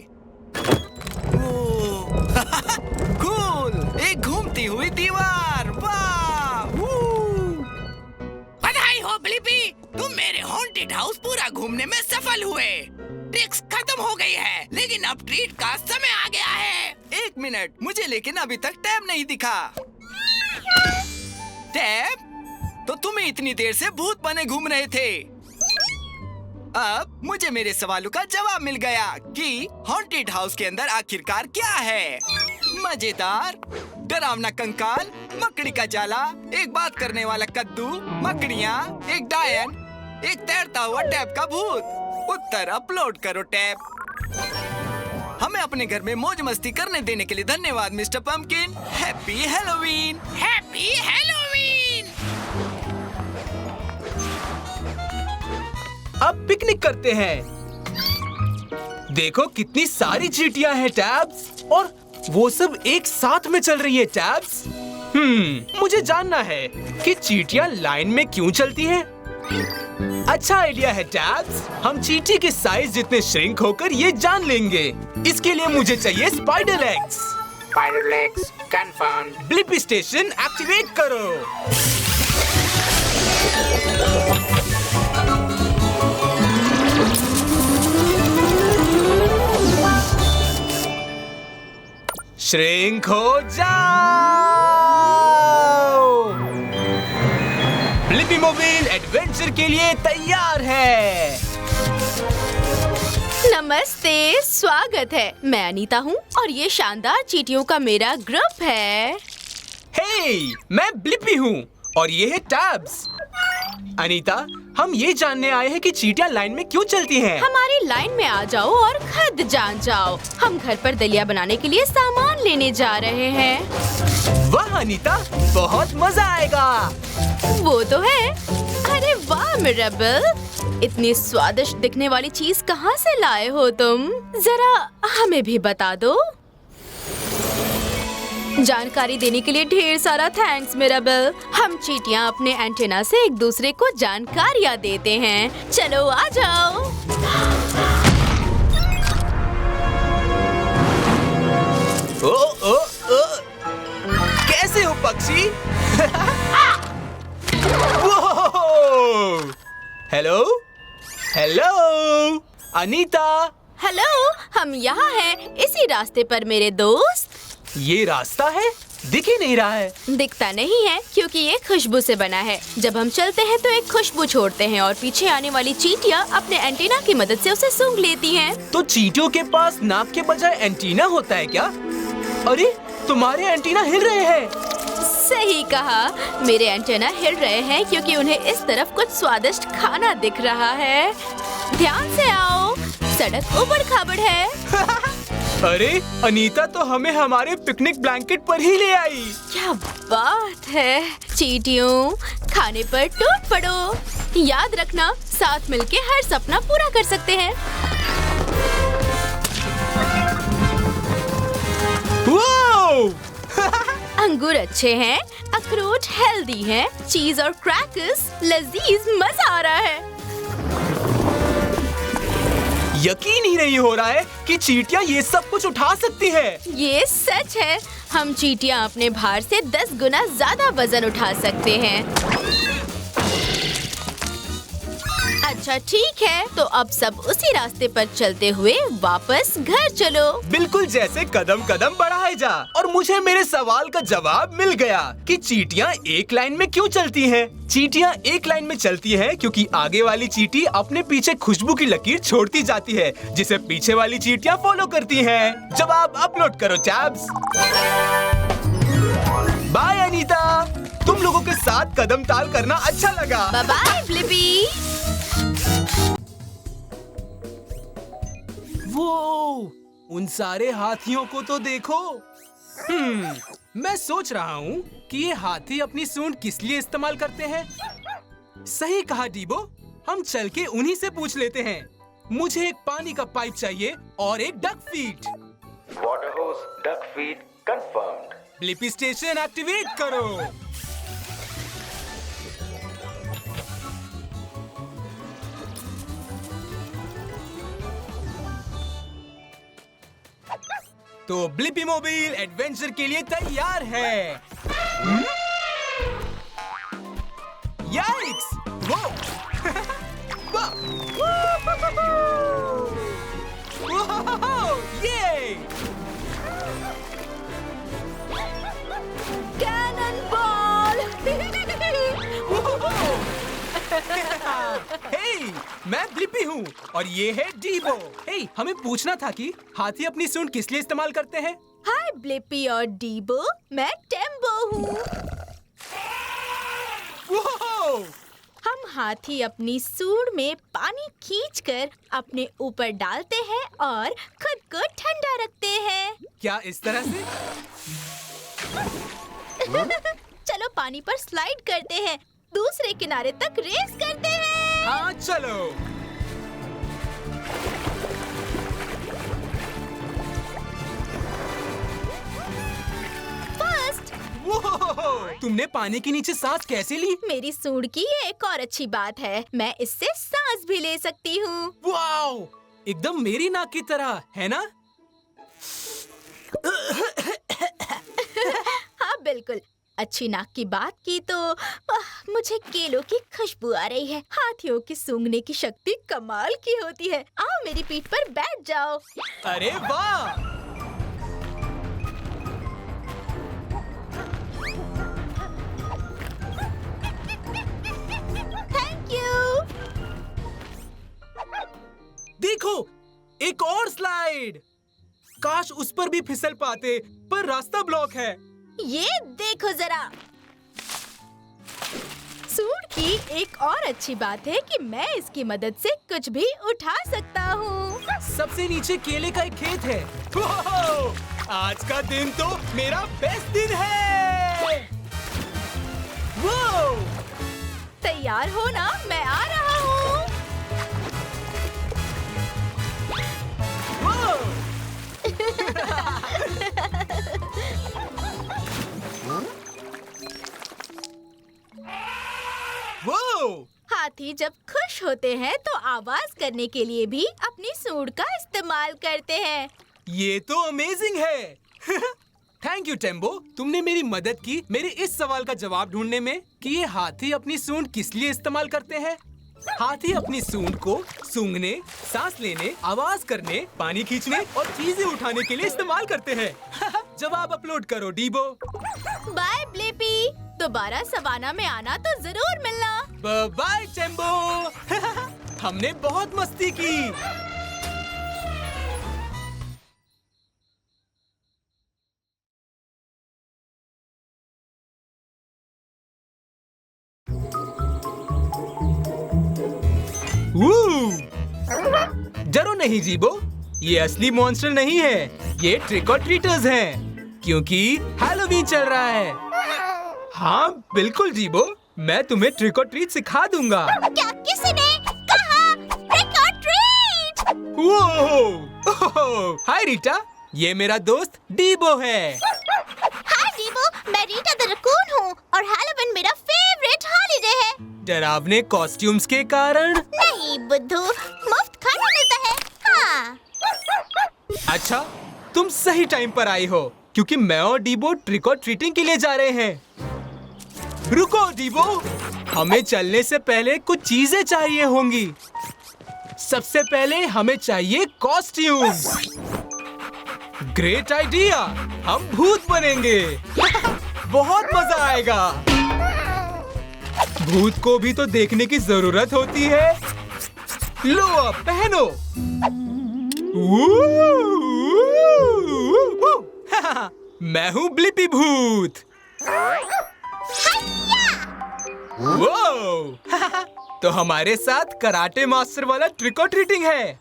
कूल, एक घूमती हुई दीवार। वाह! बधाई हो ब्लिपी, तुम मेरे हॉन्टेड हाउस पूरा घूमने में सफल हुए। ट्रिक्स खत्म हो गई है, लेकिन अब ट्रीट का समय आ गया है। 1 मिनट, मुझे लेकिन अभी तक टैब नहीं दिखा। टैब, तो तुम्हें इतनी देर से भूत बने घूम रहे थे। अब मुझे मेरे सवालों का जवाब मिल गया कि हॉन्टेड हाउस के अंदर आखिरकार क्या है। मजेदार, डरावना कंकाल, मकड़ी का जाला, एक बात करने वाला कद्दू, मकड़ियाँ, एक डायन, एक तैरता हुआ टैब का भूत। उत्तर अपलोड करो टैब। हमें अपने घर में मौज मस्ती करने देने के लिए धन्यवाद mister pumpkin. Happy Halloween. Happy Halloween. अब पिकनिक करते हैं। देखो कितनी सारी चींटियां हैं टैब्स, और वो सब एक साथ में चल रही है टैब्स। मुझे जानना है कि चींटियां लाइन में क्यों चलती हैं। अच्छा आइडिया है टैब्स, हम चींटी के साइज जितने श्रिंक होकर ये जान लेंगे। इसके लिए मुझे चाहिए spider legs. Spider legs confirm. Blippi station activate करो। श्रिंक हो जाओ। ब्लिपी मोबाइल एडवेंचर के लिए तैयार है। नमस्ते, स्वागत है। मैं अनीता हूँ और ये शानदार चींटियों का मेरा ग्रुप है। हे, मैं ब्लिपी हूँ और ये है टैब्स। अनीता, हम ये जानने आए हैं कि चींटियां लाइन में क्यों चलती हैं। हमारी लाइन में आ जाओ और खुद जान जाओ। हम घर पर दलिया बनाने के लिए सामान लेने जा रहे हैं। वाह अनीता, बहुत मजा आएगा। वो तो है। अरे वाह मिरेबल, इतनी स्वादिष्ट दिखने वाली चीज कहाँ से लाए हो तुम? जरा हमें भी बता दो। जानकारी देने के लिए ढेर सारा थैंक्स मिरेबल। हम चींटियां अपने एंटेना से एक दूसरे को जानकारियां देते हैं। चलो आ जाओ। ओ, कैसे हो पक्षी? Hello hello Anita. हेलो, हम यहाँ हैं, इसी रास्ते पर मेरे दोस्त। ये रास्ता है? दिख ही नहीं रहा है। दिखता नहीं है क्योंकि ये खुशबू से बना है। जब हम चलते हैं तो एक खुशबू छोड़ते हैं और पीछे आने वाली चींटियाँ अपने एंटीना की मदद से उसे सूंघ लेती हैं। तो चींटियों के पास नाक के बजाय एंटीना होता है क्या? अरे तुम्हारे एंटीना हिल रहे हैं। सही कहा, मेरे एंटीना हिल रहे हैं क्योंकि उन्हें इस तरफ कुछ स्वादिष्ट खाना दिख रहा है। ध्यान से आओ, सड़क ऊबड़ खाबड़ है। अरे अनीता तो हमें हमारे पिकनिक ब्लैंकेट पर ही ले आई। क्या बात है। चींटियों, खाने पर टूट पड़ो। याद रखना, साथ मिलके हर सपना पूरा कर सकते हैं। अंगूर अच्छे हैं, अखरोट हेल्दी हैं, चीज और क्रैकर्स लजीज, मजा आ रहा है। यकीन ही नहीं हो रहा है कि चींटियां ये सब कुछ उठा सकती है। ये सच है, हम चींटियां अपने भार से 10 गुना ज्यादा वजन उठा सकते हैं। अच्छा ठीक है, तो अब सब उसी रास्ते पर चलते हुए वापस घर चलो। बिल्कुल जैसे कदम कदम बढ़ाए जा। और मुझे मेरे सवाल का जवाब मिल गया कि चींटियां एक लाइन में क्यों चलती हैं। चींटियां एक लाइन में चलती हैं क्योंकि आगे वाली चींटी अपने पीछे खुशबू की लकीर छोड़ती जाती है, जिसे पीछे वाली चींटियां फॉलो करती हैं। जवाब अपलोड करो चैप्स। बाय अनीता, तुम लोगों के साथ कदम ताल करना अच्छा लगा। Bye bye Blippi. वो उन सारे हाथियों को तो देखो। मैं सोच रहा हूँ कि ये हाथी अपनी सूंड किस लिए इस्तेमाल करते हैं। सही कहा डीबो, हम चल के उन्हीं से पूछ लेते हैं। मुझे एक पानी का पाइप चाहिए और एक duck feed. Water hose, duck feed confirmed. Blippi station activate करो। तो ब्लिपी मोबाइल एडवेंचर के लिए तैयार है। याइक्स! वो! वो! ये! Cannon ball. हे, मैं ब्लिपी हूँ और ये है डीबो। हे, हमें पूछना था कि हाथी अपनी सूंड किस लिए इस्तेमाल करते हैं। हाय ब्लिपी और डीबो, मैं टेम्बो हूँ। हम हाथी अपनी सूंड में पानी खींचकर अपने ऊपर डालते हैं और खुद को ठंडा रखते हैं। क्या इस तरह से? चलो पानी पर स्लाइड करते हैं, दूसरे किनारे तक रेस करते हैं। हाँ चलो। फर्स्ट। तुमने पानी के नीचे सांस कैसे ली? मेरी सूंड की ये एक और अच्छी बात है, मैं इससे सांस भी ले सकती हूँ। वाओ! एकदम मेरी नाक की तरह, है ना? हाँ बिल्कुल। अच्छी नाक की बात की तो मुझे केलों की खुशबू आ रही है। हाथियों की सूंघने की शक्ति कमाल की होती है। आओ मेरी पीठ पर बैठ जाओ। अरे वाह! Thank you. देखो, एक और स्लाइड। काश उस पर भी फिसल पाते, पर रास्ता ब्लॉक है। ये देखो जरा। सूंड की एक और अच्छी बात है कि मैं इसकी मदद से कुछ भी उठा सकता हूँ। सबसे नीचे केले का एक खेत है। वाओ! आज का दिन तो मेरा बेस्ट दिन है। वाओ! तैयार हो ना? मैं आ रहा हूँ। वाओ! वाओ! हाथी जब खुश होते हैं तो आवाज करने के लिए भी अपनी सूंड का इस्तेमाल करते हैं। ये तो अमेजिंग है। थैंक यू टेम्बो, तुमने मेरी मदद की मेरे इस सवाल का जवाब ढूंढने में कि ये हाथी अपनी सूंड किस लिए इस्तेमाल करते हैं। हाथी अपनी सूंड को सूंघने, सांस लेने, आवाज करने, पानी खींचने और चीजें उठाने के लिए इस्तेमाल करते हैं। जवाब अपलोड करो डीबो। बाय ब्लिपी, दोबारा सवाना में आना तो जरूर मिलना। बाय टेम्बो। हमने बहुत मस्ती की। डरो नहीं जीबो, ये असली मॉन्स्टर नहीं है, ये ट्रिक और ट्रीटर्स हैं, क्योंकि हैलोवीन चल रहा है। हाँ बिल्कुल जीबो, मैं तुम्हें ट्रिक और ट्रीट सिखा दूंगा। क्या किसी ने कहा ट्रिक और ट्रीट? ओह, हाय रीटा, ये मेरा दोस्त डीबो है। हाय डीबो, मैं रीटा द रकून हूँ और हैलोवीन मेरा फेवरेट हॉलीडे है। डरावने कॉस्ट्यूम्स के कारण? नहीं बुद्धू, मुफ्त खाना मिलता है। हाँ। अच्छा, तुम सही टाइम पर आई हो, क्योंकि मैं और डीबो ट्रिक और ट्रीटिंग के लिए जा रहे हैं। रुको डीबो, हमें चलने से पहले कुछ चीजें चाहिए होंगी। सबसे पहले हमें चाहिए कॉस्ट्यूम। ग्रेट आइडिया, हम भूत बनेंगे। बहुत मजा आएगा। भूत को भी तो देखने की जरूरत होती है। लो अब पहनो। मैं हूँ ब्लिपी भूत। वो तो हमारे साथ कराटे मास्टर वाला ट्रिक और ट्रीटिंग है।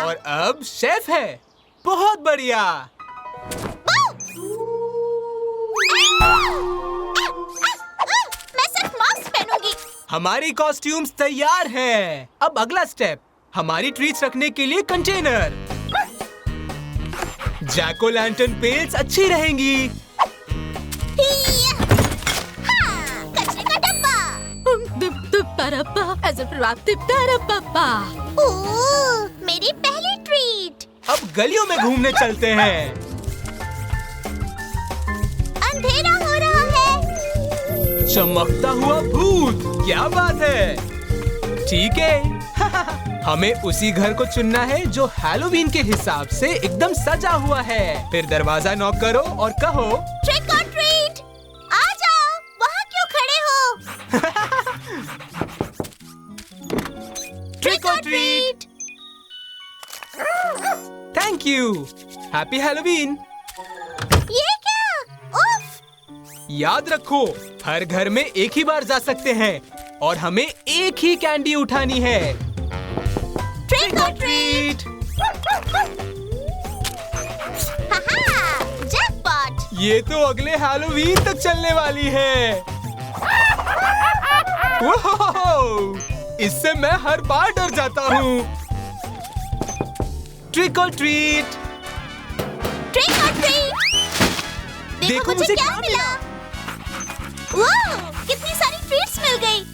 और अब शेफ है। बहुत बढ़िया। मैं सिर्फ मास्क पहनूंगी। हमारी कॉस्ट्यूम्स तैयार हैं। अब अगला स्टेप, हमारी ट्रीट्स रखने के लिए कंटेनर। जैक ओ लैंटर्न पेल्स अच्छी रहेंगी। कचरे का डब्बा। मेरी पहली ट्रीट। अब गलियों में घूमने चलते हैं। अंधेरा हो रहा है। चमकता हुआ भूत, क्या बात है। ठीक है। हमें उसी घर को चुनना है जो हैलोवीन के हिसाब से एकदम सजा हुआ है। फिर दरवाजा नॉक करो और कहो ट्रिक और ट्रीट। आ जाओ, वहाँ क्यों खड़े हो? ट्रिक और treat. Thank you. Happy Halloween. ये क्या? उफ। याद रखो, हर घर में एक ही बार जा सकते हैं और हमें एक ही कैंडी उठानी है। ट्रिक और ट्रीट। जैकपॉट। ये तो अगले हैलोवीन तक चलने वाली है। ओह, इससे मैं हर बार डर जाता हूँ। ट्रिक और ट्रीट। ट्रिक और ट्रीट। देखो मुझे क्या मिला। वाह, कितनी सारी ट्रीट्स मिल गई।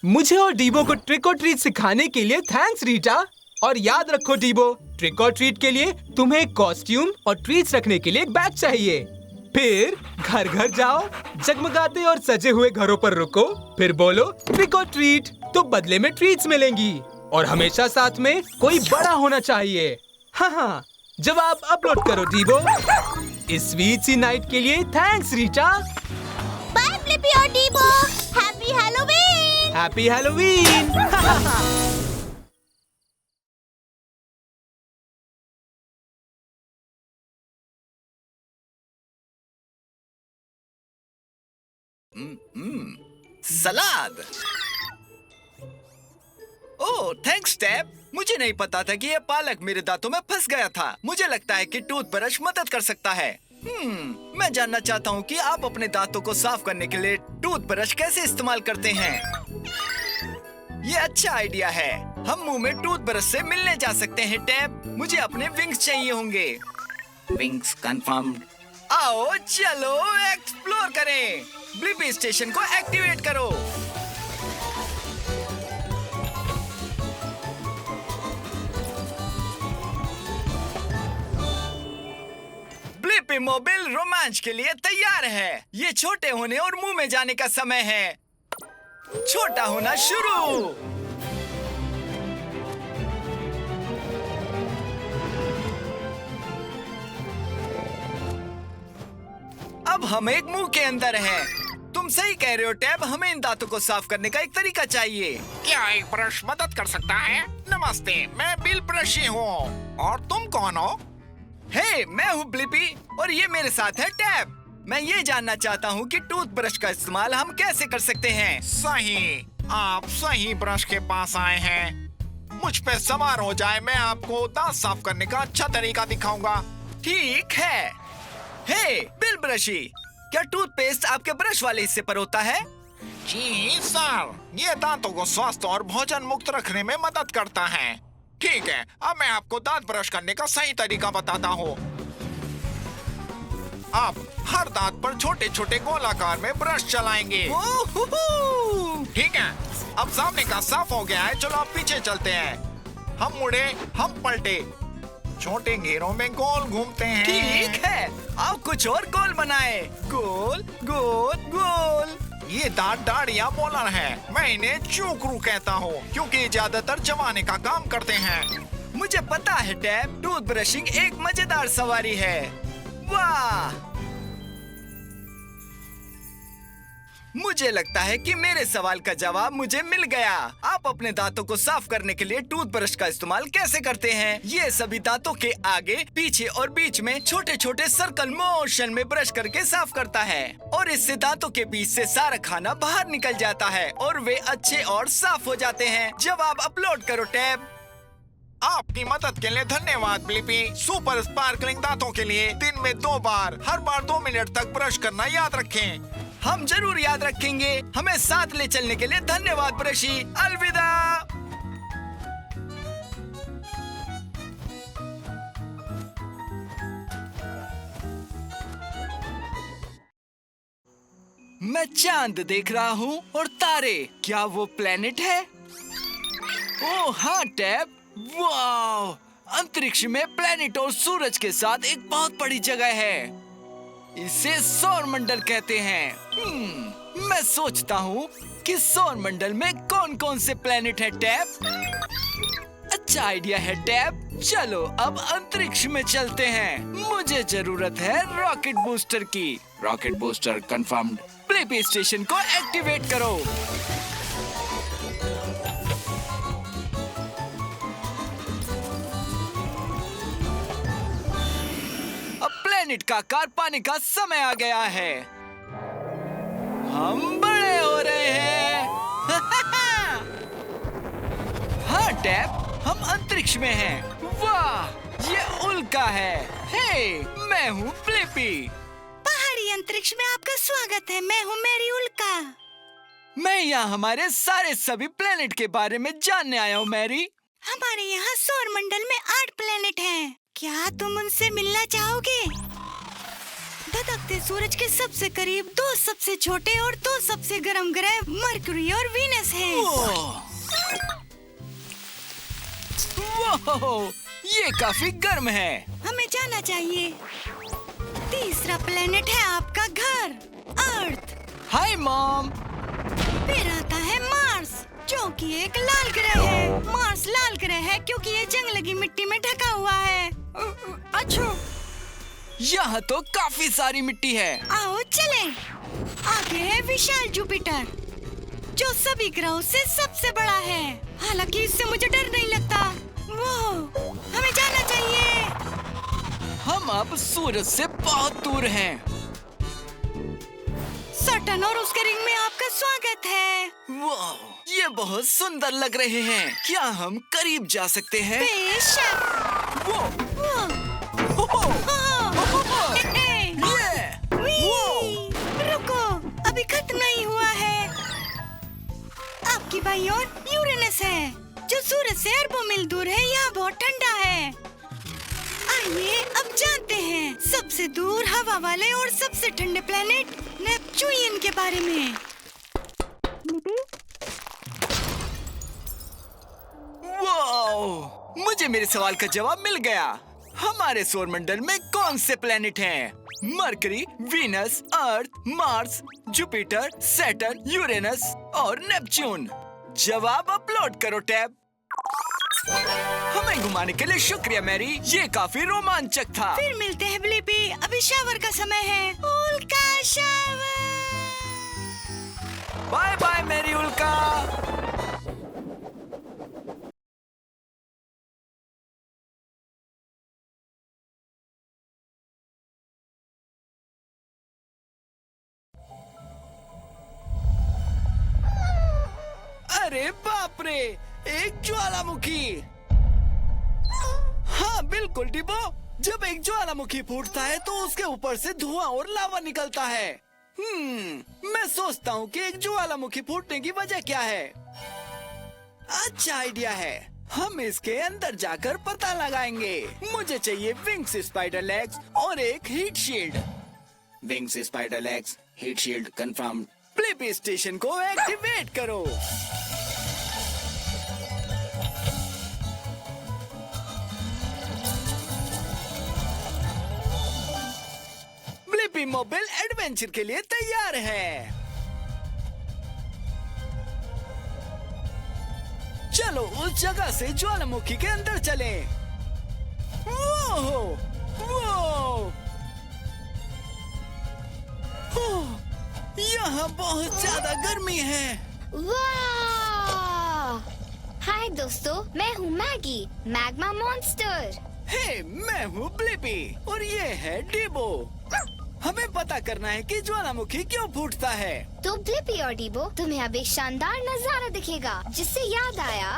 मुझे और डीबो को ट्रिक और ट्रीट सिखाने के लिए थैंक्स रीटा। और याद रखो डीबो, ट्रिक और ट्रीट के लिए तुम्हें एक कॉस्ट्यूम और ट्रीट्स रखने के लिए एक बैग चाहिए। फिर घर घर जाओ, जगमगाते और सजे हुए घरों पर रुको, फिर बोलो ट्रिक और ट्रीट, तो बदले में ट्रीट्स मिलेंगी। और हमेशा साथ में कोई बड़ा होना चाहिए। हाँ, जवाब अपलोड करो डीबो। इस स्वीट सी नाइट के लिए थैंक्स रीटा। बाय ब्लिपी और डीबो। Happy Halloween. Happy Halloween. Salad. Oh, thanks tab. मुझे नहीं पता था कि ये पालक मेरे दांतों में फंस गया था। मुझे लगता है कि टूथब्रश मदद कर सकता है। मैं जानना चाहता हूँ कि आप अपने दांतों को साफ करने के लिए टूथब्रश कैसे इस्तेमाल करते हैं। ये अच्छा आइडिया है। हम मुंह में टूथब्रश से मिलने जा सकते हैं टैब। मुझे अपने विंग्स चाहिए होंगे। Wings confirmed. आओ चलो एक्सप्लोर करें। ब्लिपी स्टेशन को एक्टिवेट करो। ब्लिपी मोबाइल रोमांच के लिए तैयार है। ये छोटे होने और मुंह में जाने का समय है। छोटा होना शुरू। अब हम एक मुंह के अंदर हैं। तुम सही कह रहे हो टैब, हमें इन दांतों को साफ करने का एक तरीका चाहिए। क्या एक ब्रश मदद कर सकता है? नमस्ते, मैं बिल ब्रशी हूँ। और तुम कौन हो? हे, मैं हूँ ब्लिपी और ये मेरे साथ है टैब। मैं ये जानना चाहता हूँ कि टूथब्रश का इस्तेमाल हम कैसे कर सकते हैं। सही, आप सही ब्रश के पास आए हैं। मुझ पे सवार हो जाए, मैं आपको दांत साफ करने का अच्छा तरीका दिखाऊंगा। ठीक है। हे बिल ब्रशी, क्या टूथपेस्ट आपके ब्रश वाले हिस्से पर होता है? जी सर, ये दांतों को स्वस्थ और भोजन मुक्त रखने में मदद करता है। ठीक है, अब मैं आपको दांत ब्रश करने का सही तरीका बताता हूँ। आप हर दांत पर छोटे छोटे गोलाकार में ब्रश चलाएंगे। ठीक है, अब सामने का साफ हो गया है। चलो अब पीछे चलते हैं। हम मुड़े, हम पलटे, छोटे घेरों में गोल घूमते हैं। ठीक है, आप कुछ और गोल बनाए। गोल गोल गोल। ये दांत दाढ़िया मोलर है। मैं इन्हें चूकरू कहता हूँ क्योंकि ज्यादातर जमाने का काम करते हैं। मुझे पता है टैब, टूथ ब्रशिंग एक मजेदार सवारी है। वाह, मुझे लगता है कि मेरे सवाल का जवाब मुझे मिल गया। आप अपने दांतों को साफ करने के लिए टूथब्रश का इस्तेमाल कैसे करते हैं? ये सभी दांतों के आगे, पीछे और बीच में छोटे छोटे सर्कल मोशन में ब्रश करके साफ करता है और इससे दांतों के बीच से सारा खाना बाहर निकल जाता है और वे अच्छे और साफ हो जाते हैं। जवाब अपलोड करो टैब। आपकी मदद के लिए धन्यवाद ब्लिपी। सुपर स्पार्कलिंग दांतों के लिए दिन में 2 बार, हर बार 2 मिनट तक ब्रश करना याद रखें। हम जरूर याद रखेंगे। हमें साथ ले चलने के लिए धन्यवाद ब्रशी। अलविदा। मैं चांद देख रहा हूँ और तारे। क्या वो प्लेनेट है? ओह हाँ टैब, वाह! अंतरिक्ष में प्लेनेट और सूरज के साथ एक बहुत बड़ी जगह है। इसे सौर मंडल कहते हैं। मैं सोचता हूँ कि सौर मंडल में कौन कौन से प्लेनेट है टैब। अच्छा आइडिया है टैब। चलो अब अंतरिक्ष में चलते हैं। मुझे जरूरत है रॉकेट बूस्टर की। Rocket booster confirmed. प्लेपी स्टेशन को एक्टिवेट करो। प्लेनेट का आकार पाने का समय आ गया है। हम बड़े हो रहे हैं। हाँ टैब, हम अंतरिक्ष में हैं। वाह, ये उल्का है। हे, मैं हूँ ब्लिपी। पहाड़ी अंतरिक्ष में आपका स्वागत है। मैं हूँ मेरी उल्का। मैं यहाँ हमारे सारे सभी प्लेनेट के बारे में जानने आया हूँ मैरी। हमारे यहाँ सौर मंडल में 8 प्लेनेट हैं। क्या तुम उनसे मिलना चाहोगे? धधकते सूरज के सबसे करीब 2 सबसे छोटे और 2 सबसे गर्म ग्रह मरकरी और वीनस हैं। वाह, ये काफी गर्म है। हमें जाना चाहिए। तीसरा प्लेनेट है आपका घर, अर्थ। Hi mom. फिर आता है मार्स, जो कि एक लाल ग्रह है। मार्स लाल ग्रह है क्योंकि ये जंग लगी मिट्टी में ढका हुआ है। अच्छा, यहाँ तो काफी सारी मिट्टी है। आओ चलें। आगे है विशाल जुपिटर, जो सभी ग्रहों से सबसे बड़ा है। हालांकि इससे मुझे डर नहीं लगता। वो हमें जाना चाहिए। हम अब सूरज से बहुत दूर हैं। सटर्न और उसके रिंग में आपका स्वागत है। वाह, ये बहुत सुंदर लग रहे हैं। क्या हम करीब जा सकते हैं? बेशक। रुको, अभी खत्म नहीं हुआ है। आपकी बाईं ओर यूरेनस है, जो सूरज से अरबों मील दूर है। यहाँ बहुत ठंडा है। आइए अब जानते हैं सबसे दूर हवा वाले और सबसे ठंडे प्लेनेट नेपच्यून के बारे में। वाह, मुझे मेरे सवाल का जवाब मिल गया। हमारे सौरमंडल में कौन से प्लेनेट हैं? मरकरी, वीनस, अर्थ, मार्स, जुपिटर, सैटर्न, यूरेनस और नेपच्यून। जवाब अपलोड करो टैब। हमें घुमाने के लिए शुक्रिया मैरी, ये काफी रोमांचक था। फिर मिलते हैं ब्लिपी, अभी शावर का समय है। उल्का शावर। बाय बाय मैरी उल्का। अरे बाप रे, एक ज्वालामुखी। हाँ बिल्कुल डिबो, जब एक ज्वालामुखी फूटता है तो उसके ऊपर से धुआं और लावा निकलता है। मैं सोचता हूँ कि एक ज्वालामुखी फूटने की वजह क्या है। अच्छा आइडिया है, हम इसके अंदर जाकर पता लगाएंगे। मुझे चाहिए विंग्स स्पाइडर लेग्स और एक heat shield. Wings spider legs, heat shield confirm. Blippi station को एक्टिवेट करो। ब्लिपी मोबाइल एडवेंचर के लिए तैयार है। चलो उस जगह से ज्वालामुखी के अंदर चलें। वो, यहाँ बहुत ज्यादा गर्मी है। वाह! हाय दोस्तों, मैं हूँ मैगी, मैग्मा मॉन्स्टर। हे, मैं हूँ ब्लिपी और ये है डिबो। हमें पता करना है कि ज्वालामुखी क्यों फूटता है। तो ब्लिपी और डिबो, तुम्हें अब एक शानदार नजारा दिखेगा, जिससे याद आया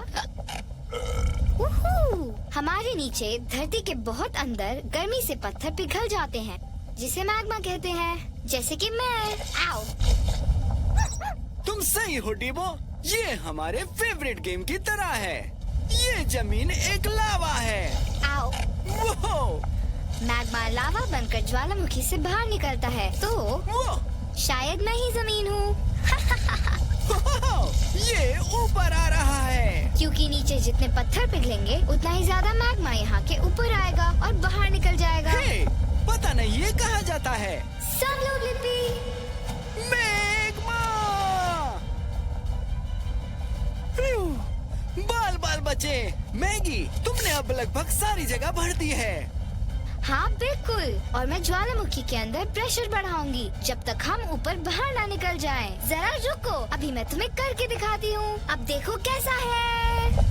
हमारे नीचे धरती के बहुत अंदर गर्मी से पत्थर पिघल जाते हैं, जिसे मैग्मा कहते हैं, जैसे कि मैं। आओ। तुम सही हो डिबो, ये हमारे फेवरेट गेम की तरह है। ये जमीन एक लावा है। आओ। वो मैग्मा लावा बनकर ज्वालामुखी से बाहर निकलता है, तो शायद मैं ही जमीन हूँ। ये ऊपर आ रहा है। क्योंकि नीचे जितने पत्थर पिघलेंगे उतना ही ज्यादा मैग्मा यहाँ के ऊपर आएगा और बाहर निकल जाएगा। हे, पता नहीं ये कहा जाता है। सब लोग लिपि। मैग्मा। बाल बाल बचे। मैगी, तुमने अब लगभग सारी जगह भर दी है। हाँ बिल्कुल, और मैं ज्वालामुखी के अंदर प्रेशर बढ़ाऊंगी जब तक हम ऊपर बाहर ना निकल जाएं। जरा रुको, अभी मैं तुम्हें करके दिखाती हूँ। अब देखो कैसा है।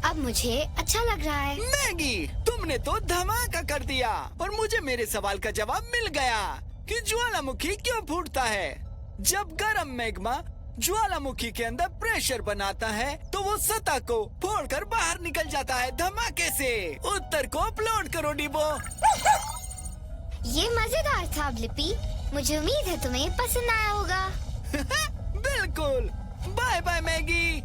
अब मुझे अच्छा लग रहा है। मैगी, तुमने तो धमाका कर दिया और मुझे मेरे सवाल का जवाब मिल गया कि ज्वालामुखी क्यों फूटता है। जब गर्म मैग्मा ज्वालामुखी के अंदर प्रेशर बनाता है तो वो सतह को फोड़कर बाहर निकल जाता है धमाके से। उत्तर को अपलोड करो डिबो। ये मजेदार था ब्लिपी, मुझे उम्मीद है तुम्हें पसंद आया होगा। बिल्कुल। Bye bye Maggie.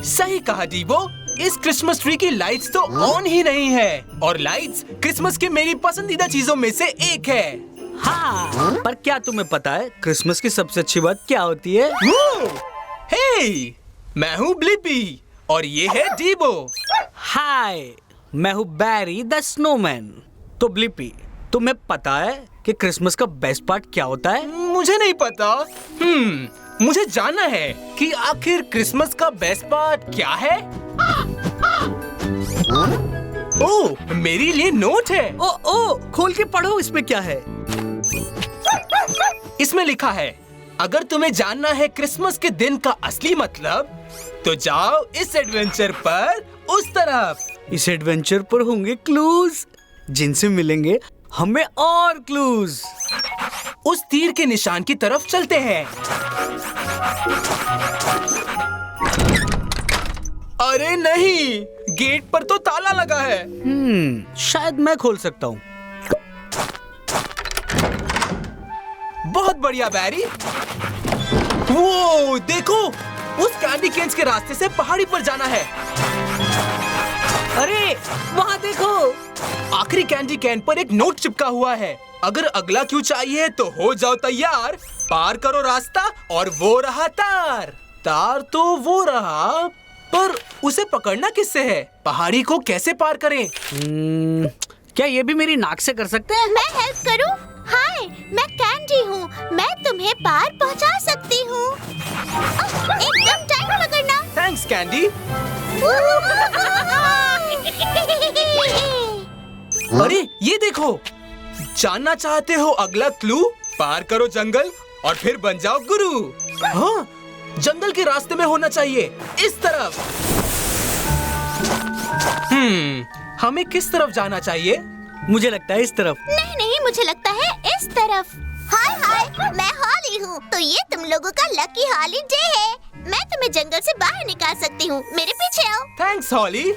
सही कहा डीबो, इस क्रिसमस ट्री की लाइट्स तो ऑन ही नहीं है, और लाइट्स क्रिसमस की मेरी पसंदीदा चीजों में से एक है। हाँ, पर क्या तुम्हें पता है क्रिसमस की सबसे अच्छी बात क्या होती है? हे, मैं हूँ ब्लिपी और ये है डीबो। हाय, मैं हूँ बैरी द स्नोमैन। तो ब्लिपी, तुम्हें पता है कि क्रिसमस का बेस्ट पार्ट क्या होता है? मुझे नहीं पता। मुझे जानना है कि आखिर क्रिसमस का बेस्ट पार्ट क्या है। ओह, मेरे लिए नोट है। ओ, खोल के पढ़ो, इसमें क्या है? इसमें लिखा है, अगर तुम्हें जानना है क्रिसमस के दिन का असली मतलब, तो जाओ इस एडवेंचर पर उस तरफ। इस एडवेंचर पर होंगे क्लूज, जिनसे मिलेंगे हमें और क्लूज। उस तीर के निशान की तरफ चलते हैं। अरे नहीं, गेट पर तो ताला लगा है। शायद मैं खोल सकता हूँ। बहुत बढ़िया बैरी। वो देखो, उस कैंडी केन्स के रास्ते से पहाड़ी पर जाना है। अरे वहाँ देखो, आखिरी कैंडी कैन पर एक नोट चिपका हुआ है। अगर अगला क्यू चाहिए तो हो जाओ तैयार, पार करो रास्ता और वो रहा तार। तार तो वो रहा, पर उसे पकड़ना किससे है? पहाड़ी को कैसे पार करें? क्या ये भी मेरी नाक से कर सकते हैं? मैं हेल्प करूं? हाय, मैं कैंडी हूँ, मैं तुम्हें पार पहुँचा सकती हूँ। एकदम टाइट पकड़ना। Thanks candy. अरे ये देखो, जानना चाहते हो अगला क्लू? पार करो जंगल और फिर बन जाओ गुरु। हाँ, जंगल के रास्ते में होना चाहिए, इस तरफ। हमें किस तरफ जाना चाहिए? मुझे लगता है इस तरफ। नहीं, मुझे लगता है इस तरफ। हाय, मैं हॉली हूँ, तो ये तुम लोगों का लकी हॉलीडे है। मैं तुम्हें जंगल से बाहर निकाल सकती हूँ, मेरे पीछे आओ। थैंक्स हॉली।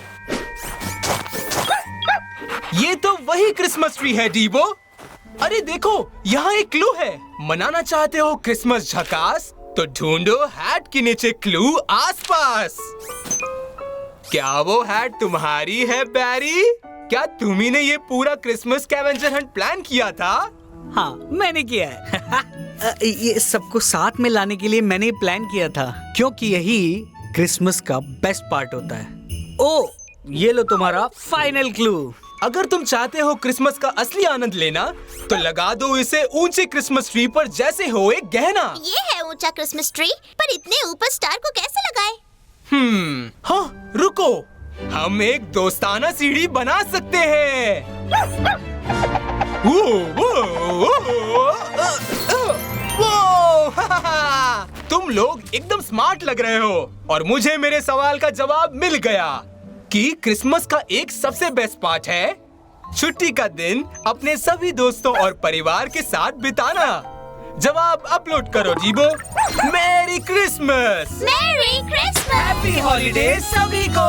ये तो वही क्रिसमस ट्री है डीबो। अरे देखो, यहाँ एक क्लू है। मनाना चाहते हो क्रिसमस झकास? तो ढूंढो हैट के नीचे क्लू आसपास। क्या वो हैट तुम्हारी है बैरी? क्या तुम ही ने ये पूरा क्रिसमस स्कैवेंजर हंट प्लान किया था? हाँ, मैंने किया है। ये सबको साथ में लाने के लिए मैंने प्लान किया था, क्योंकि यही क्रिसमस का बेस्ट पार्ट होता है। ओ, ये लो तुम्हारा फाइनल क्लू। अगर तुम चाहते हो क्रिसमस का असली आनंद लेना, तो लगा दो इसे ऊंचे क्रिसमस ट्री पर जैसे हो एक गहना। ये है ऊंचा क्रिसमस ट्री, पर इतने ऊपर स्टार को कैसे लगाए? हाँ, रुको, हम एक दोस्ताना सीढ़ी बना सकते हैं। तुम लोग एकदम स्मार्ट लग रहे हो, और मुझे मेरे सवाल का जवाब मिल गया कि क्रिसमस का एक सबसे बेस्ट पार्ट है छुट्टी का दिन अपने सभी दोस्तों और परिवार के साथ बिताना। जवाब अपलोड करो जीबो। Merry Christmas. Merry Christmas. Happy holiday सभी को।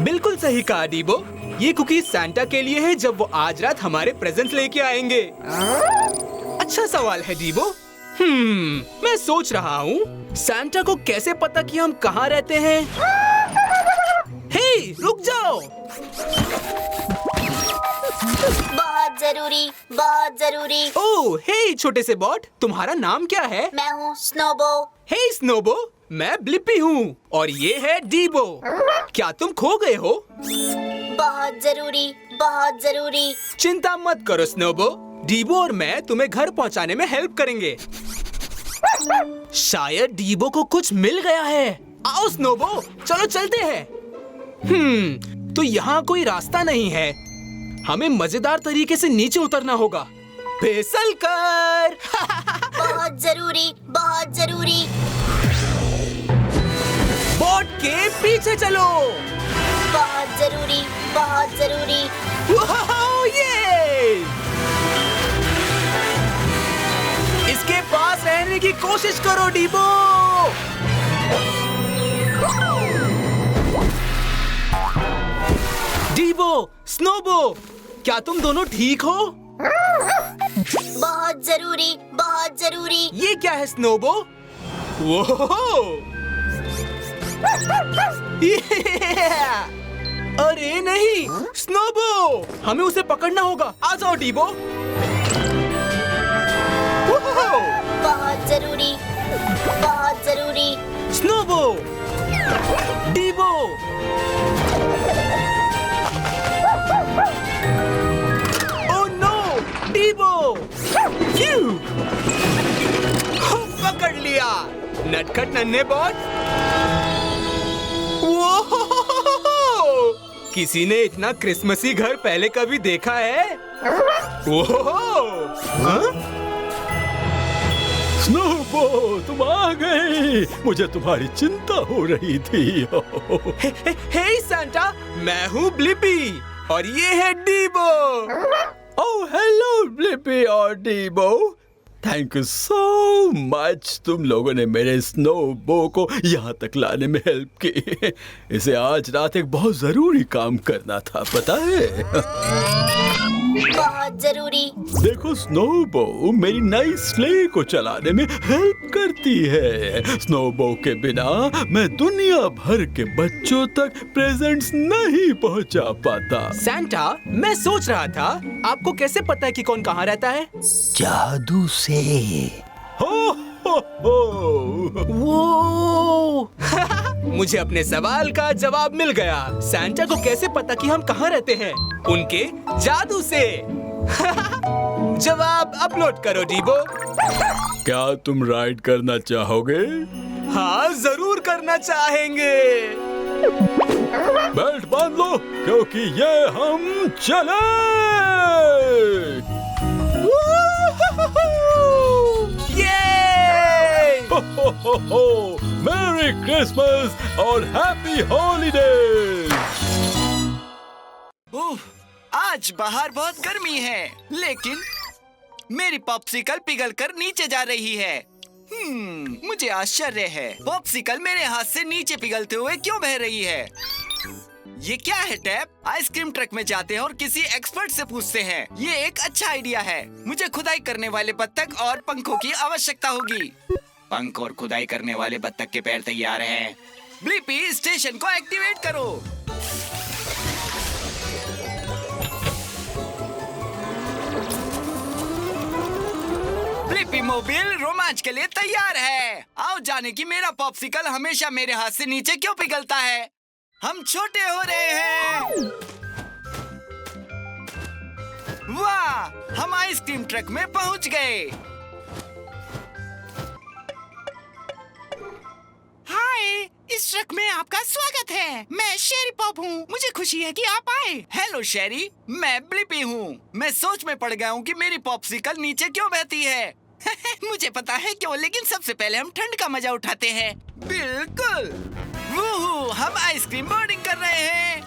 बिल्कुल सही कहा डीबो। ये कुकीज सैंटा के लिए है, जब वो आज रात हमारे प्रेजेंट्स लेके आएंगे। अच्छा सवाल है डीबो। मैं सोच रहा हूँ सैंटा को कैसे पता कि हम कहाँ रहते हैं। हे, रुक जाओ। बहुत जरूरी, बहुत जरूरी। ओह, हे छोटे से बॉट, तुम्हारा नाम क्या है? मैं हूँ स्नोबो। हे स्नोबो, मैं ब्लिपी हूँ और ये है डीबो। क्या तुम खो गए हो? बहुत जरूरी, बहुत जरूरी। चिंता मत करो स्नोबो, डीबो और मैं तुम्हें घर पहुँचाने में हेल्प करेंगे। शायद डीबो को कुछ मिल गया है। आओ स्नोबो, चलो चलते हैं। तो यहाँ कोई रास्ता नहीं है, हमें मजेदार तरीके से नीचे उतरना होगा। फिसल कर। बहुत जरूरी, बहुत जरूरी। बोट के पीछे चलो। बहुत जरूरी, बहुत जरूरी। वाओ, ये! इसके पास रहने की कोशिश करो डीबो। डीबो, स्नोबो, क्या तुम दोनों ठीक हो? बहुत जरूरी, बहुत जरूरी। ये क्या है स्नोबो? अरे नहीं, स्नोबो, हमें उसे पकड़ना होगा। आ जाओ डीबो। बहुत जरूरी, बहुत जरूरी। Snowbo, Dibo. Oh no, Dibo. पकड़ लिया। नटखट नन्हे बॉट। किसी ने इतना क्रिसमसी घर पहले कभी देखा है? स्नोबो, तुम आ गए। मुझे तुम्हारी चिंता हो रही थी। हे सैंटा, मैं हूँ ब्लिपी और ये है डीबो। ओह हेलो ब्लिपी और डीबो, थैंक यू सो मच। तुम लोगों ने मेरे स्नोबो को यहाँ तक लाने में हेल्प की। इसे आज रात एक बहुत जरूरी काम करना था, पता है? बहुत जरूरी। देखो स्नोबो मेरी नई स्ले को चलाने में हेल्प करती है। स्नोबो के बिना मैं दुनिया भर के बच्चों तक प्रेजेंट्स नहीं पहुंचा पाता। सैंटा, मैं सोच रहा था आपको कैसे पता है कि कौन कहाँ रहता है? जादू से। हो हो। वो मुझे अपने सवाल का जवाब मिल गया। सैंटा को कैसे पता कि हम कहाँ रहते हैं? उनके जादू से। जवाब अपलोड करो डीबो। क्या तुम राइड करना चाहोगे? हाँ, जरूर करना चाहेंगे। बेल्ट बांध लो क्योंकि ये हम चले। मेरी क्रिसमस और हैप्पी हॉलीडेज। आज बाहर बहुत गर्मी है, लेकिन मेरी पॉप्सिकल पिघल कर नीचे जा रही है। मुझे आश्चर्य है, पॉप्सिकल मेरे हाथ से नीचे पिघलते हुए क्यों बह रही है? ये क्या है टैप? आइसक्रीम ट्रक में जाते हैं और किसी एक्सपर्ट से पूछते हैं। ये एक अच्छा आइडिया है। मुझे खुदाई करने वाले बत्तख और पंखों की आवश्यकता होगी। पंख और खुदाई करने वाले बत्तख के पैर तैयार हैं। ब्लिपी, स्टेशन को एक्टिवेट करो। ब्लिपी मोबाइल रोमांच के लिए तैयार है। आओ जाने कि मेरा पॉप्सिकल हमेशा मेरे हाथ से नीचे क्यों पिघलता है। हम छोटे हो रहे हैं। वाह, हम आइसक्रीम ट्रक में पहुंच गए। हाय, इस ट्रक में आपका स्वागत है। मैं शेरी पॉप हूँ। मुझे खुशी है कि आप आए। हेलो शेरी, मैं ब्लिपी हूँ। मैं सोच में पड़ गया हूँ कि मेरी पॉप्सिकल नीचे क्यों बहती है। मुझे पता है क्यों, लेकिन सबसे पहले हम ठंड का मजा उठाते हैं। बिल्कुल। वूहू, हम आइसक्रीम बोर्डिंग कर रहे हैं।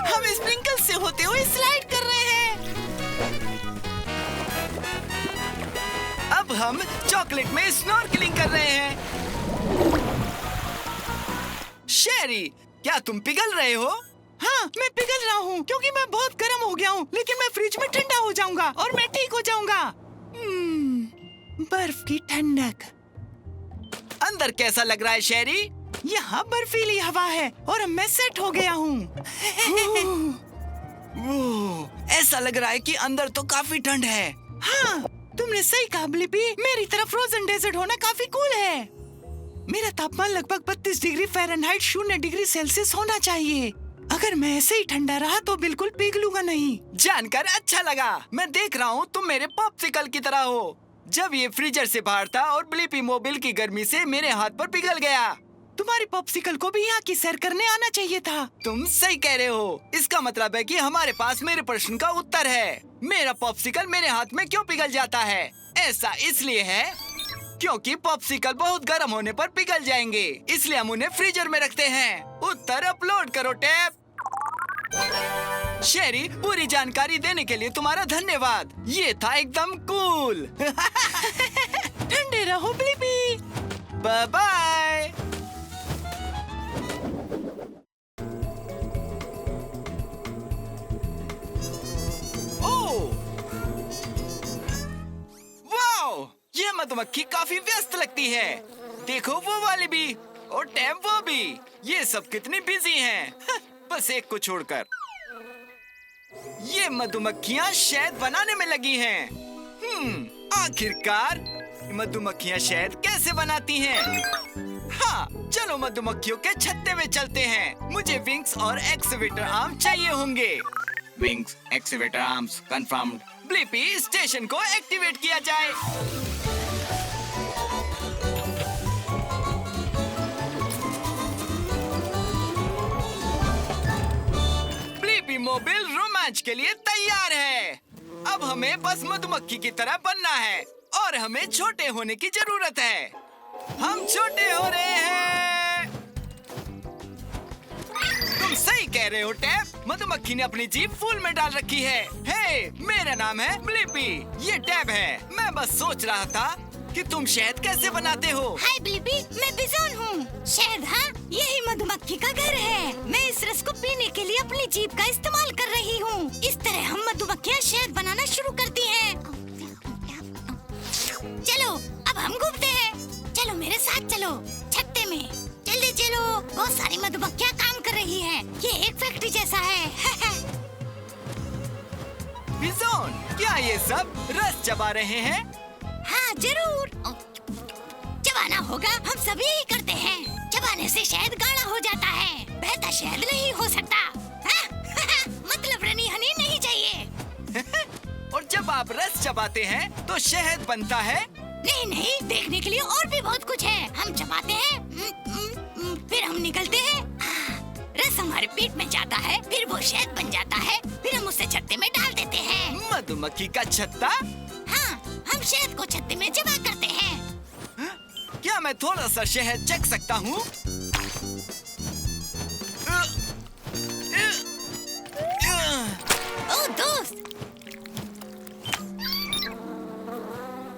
हम स्प्रिंकल से होते हुए स्लाइड कर रहे हैं। अब हम चॉकलेट में स्नॉर्कलिंग कर रहे हैं। शेरी, क्या तुम पिघल रहे हो? हाँ, मैं पिघल रहा हूँ क्योंकि मैं बहुत गर्म हो गया हूँ, लेकिन मैं फ्रिज में ठंडा हो जाऊंगा और मैं ठीक हो जाऊंगा। बर्फ की ठंडक। अंदर कैसा लग रहा है शेरी? यहाँ बर्फीली हवा है और अब मैं सेट हो गया हूँ। ऐसा लग रहा है कि अंदर तो काफी ठंड है। हाँ, तुमने सही कहा ब्लिपी। मेरी तरफ फ्रोजन डेजर्ट होना काफी कूल है। मेरा तापमान लगभग 32 डिग्री फ़ारेनहाइट 0 डिग्री सेल्सियस होना चाहिए। अगर मैं ऐसे ही ठंडा रहा तो बिल्कुल पिघलूंगा नहीं। जानकर अच्छा लगा। मैं देख रहा हूँ तुम मेरे पॉप्सिकल की तरह हो। जब ये फ्रीजर से बाहर था और ब्लिपी मोबाइल की गर्मी से मेरे हाथ पर पिघल गया। तुम्हारी पॉप्सिकल को भी यहाँ की सैर करने आना चाहिए था। तुम सही कह रहे हो। इसका मतलब है कि हमारे पास मेरे प्रश्न का उत्तर है। मेरा पॉप्सिकल मेरे हाथ में क्यों पिघल जाता है? ऐसा इसलिए है क्योंकि पॉप्सिकल बहुत गर्म होने पर पिघल जाएंगे, इसलिए हम उन्हें फ्रीजर में रखते हैं। उत्तर अपलोड करो टैप। शेरी, पूरी जानकारी देने के लिए तुम्हारा धन्यवाद। ये था एकदम कूल। ठंडे रहो ब्लिपी। Bye bye. ये मधुमक्खी काफी व्यस्त लगती है। देखो वो वाली भी और टैप वो भी। ये सब कितनी बिजी हैं। बस एक को छोड़कर। ये मधुमक्खियाँ शहद बनाने में लगी हैं। आखिरकार मधुमक्खियाँ शहद कैसे बनाती हैं? हाँ, चलो मधुमक्खियों के छत्ते में चलते हैं। मुझे विंग्स और एक्सीवेटर आर्म चाहिए होंगे। Wings, excavator arms confirmed. Blippi, station को एक्टिवेट किया जाए। ब्लिपी मोबाइल रोमांच के लिए तैयार है। अब हमें बस मधुमक्खी की तरह बनना है और हमें छोटे होने की जरूरत है। हम छोटे हो रहे हैं। तुम सही कह रहे हो टैप। मधुमक्खी ने अपनी जीभ फूल में डाल रखी है। हे, मेरा नाम है ब्लिपी। ये टैप है। मैं बस सोच रहा था कि तुम शहद कैसे बनाते हो। हाय ब्लिपी, मैं बिजोन हूँ। शहद, हाँ, यही मधुमक्खी का घर है। मैं इस रस को पीने के लिए अपनी जीभ का इस्तेमाल कर रही हूँ। इस तरह हम मधुमक्खियाँ शहद बनाना शुरू करती हैं। चलो अब हम घूमते हैं। चलो मेरे साथ चलो छत्ते में। जल्दी चलो, बहुत सारी मधुमक्खियाँ काम कर रही हैं। ये एक फैक्ट्री जैसा है। बिजोन, क्या ये सब रस चबा रहे हैं? हाँ जरूर, चबाना होगा, हम सभी यही करते हैं। चबाने से शहद गाढ़ा हो जाता है, बहता शहद नहीं हो सकता। मतलब रनी हनी नहीं चाहिए। और जब आप रस चबाते हैं तो शहद बनता है? नहीं नहीं, देखने के लिए और भी बहुत कुछ है। हम चबाते हैं, फिर हम निकलते हैं। रस हमारे पेट में जाता है, फिर वो शहद बन जाता है, फिर हम उसे छत्ते में डाल देते हैं। मधुमक्खी का छत्ता? हाँ, हम शहद को छत्ते में जमा करते हैं। क्या मैं थोड़ा सा शहद चख सकता हूँ? ओ दोस्त,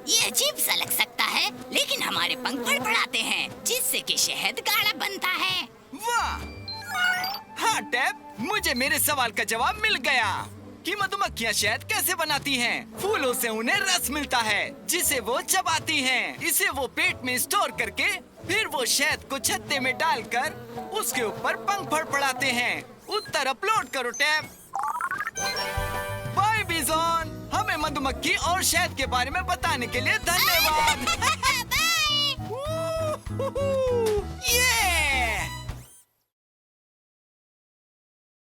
ये अजीब सा लग सकता है, लेकिन हमारे पंख फड़फड़ाते हैं, जिससे कि शहद गाढ़ा बनता है। वाह! हाँ टैब, मुझे मेरे सवाल का जवाब मिल गया कि मधुमक्खियाँ शहद कैसे बनाती हैं। फूलों से उन्हें रस मिलता है, जिसे वो चबाती हैं। इसे वो पेट में स्टोर करके फिर वो शहद को छत्ते में डालकर उसके ऊपर पंख फड़फड़ाते हैं। उत्तर अपलोड करो टैब। बाय बिजोन, हमें मधुमक्खी और शहद के बारे में बताने के लिए धन्यवाद।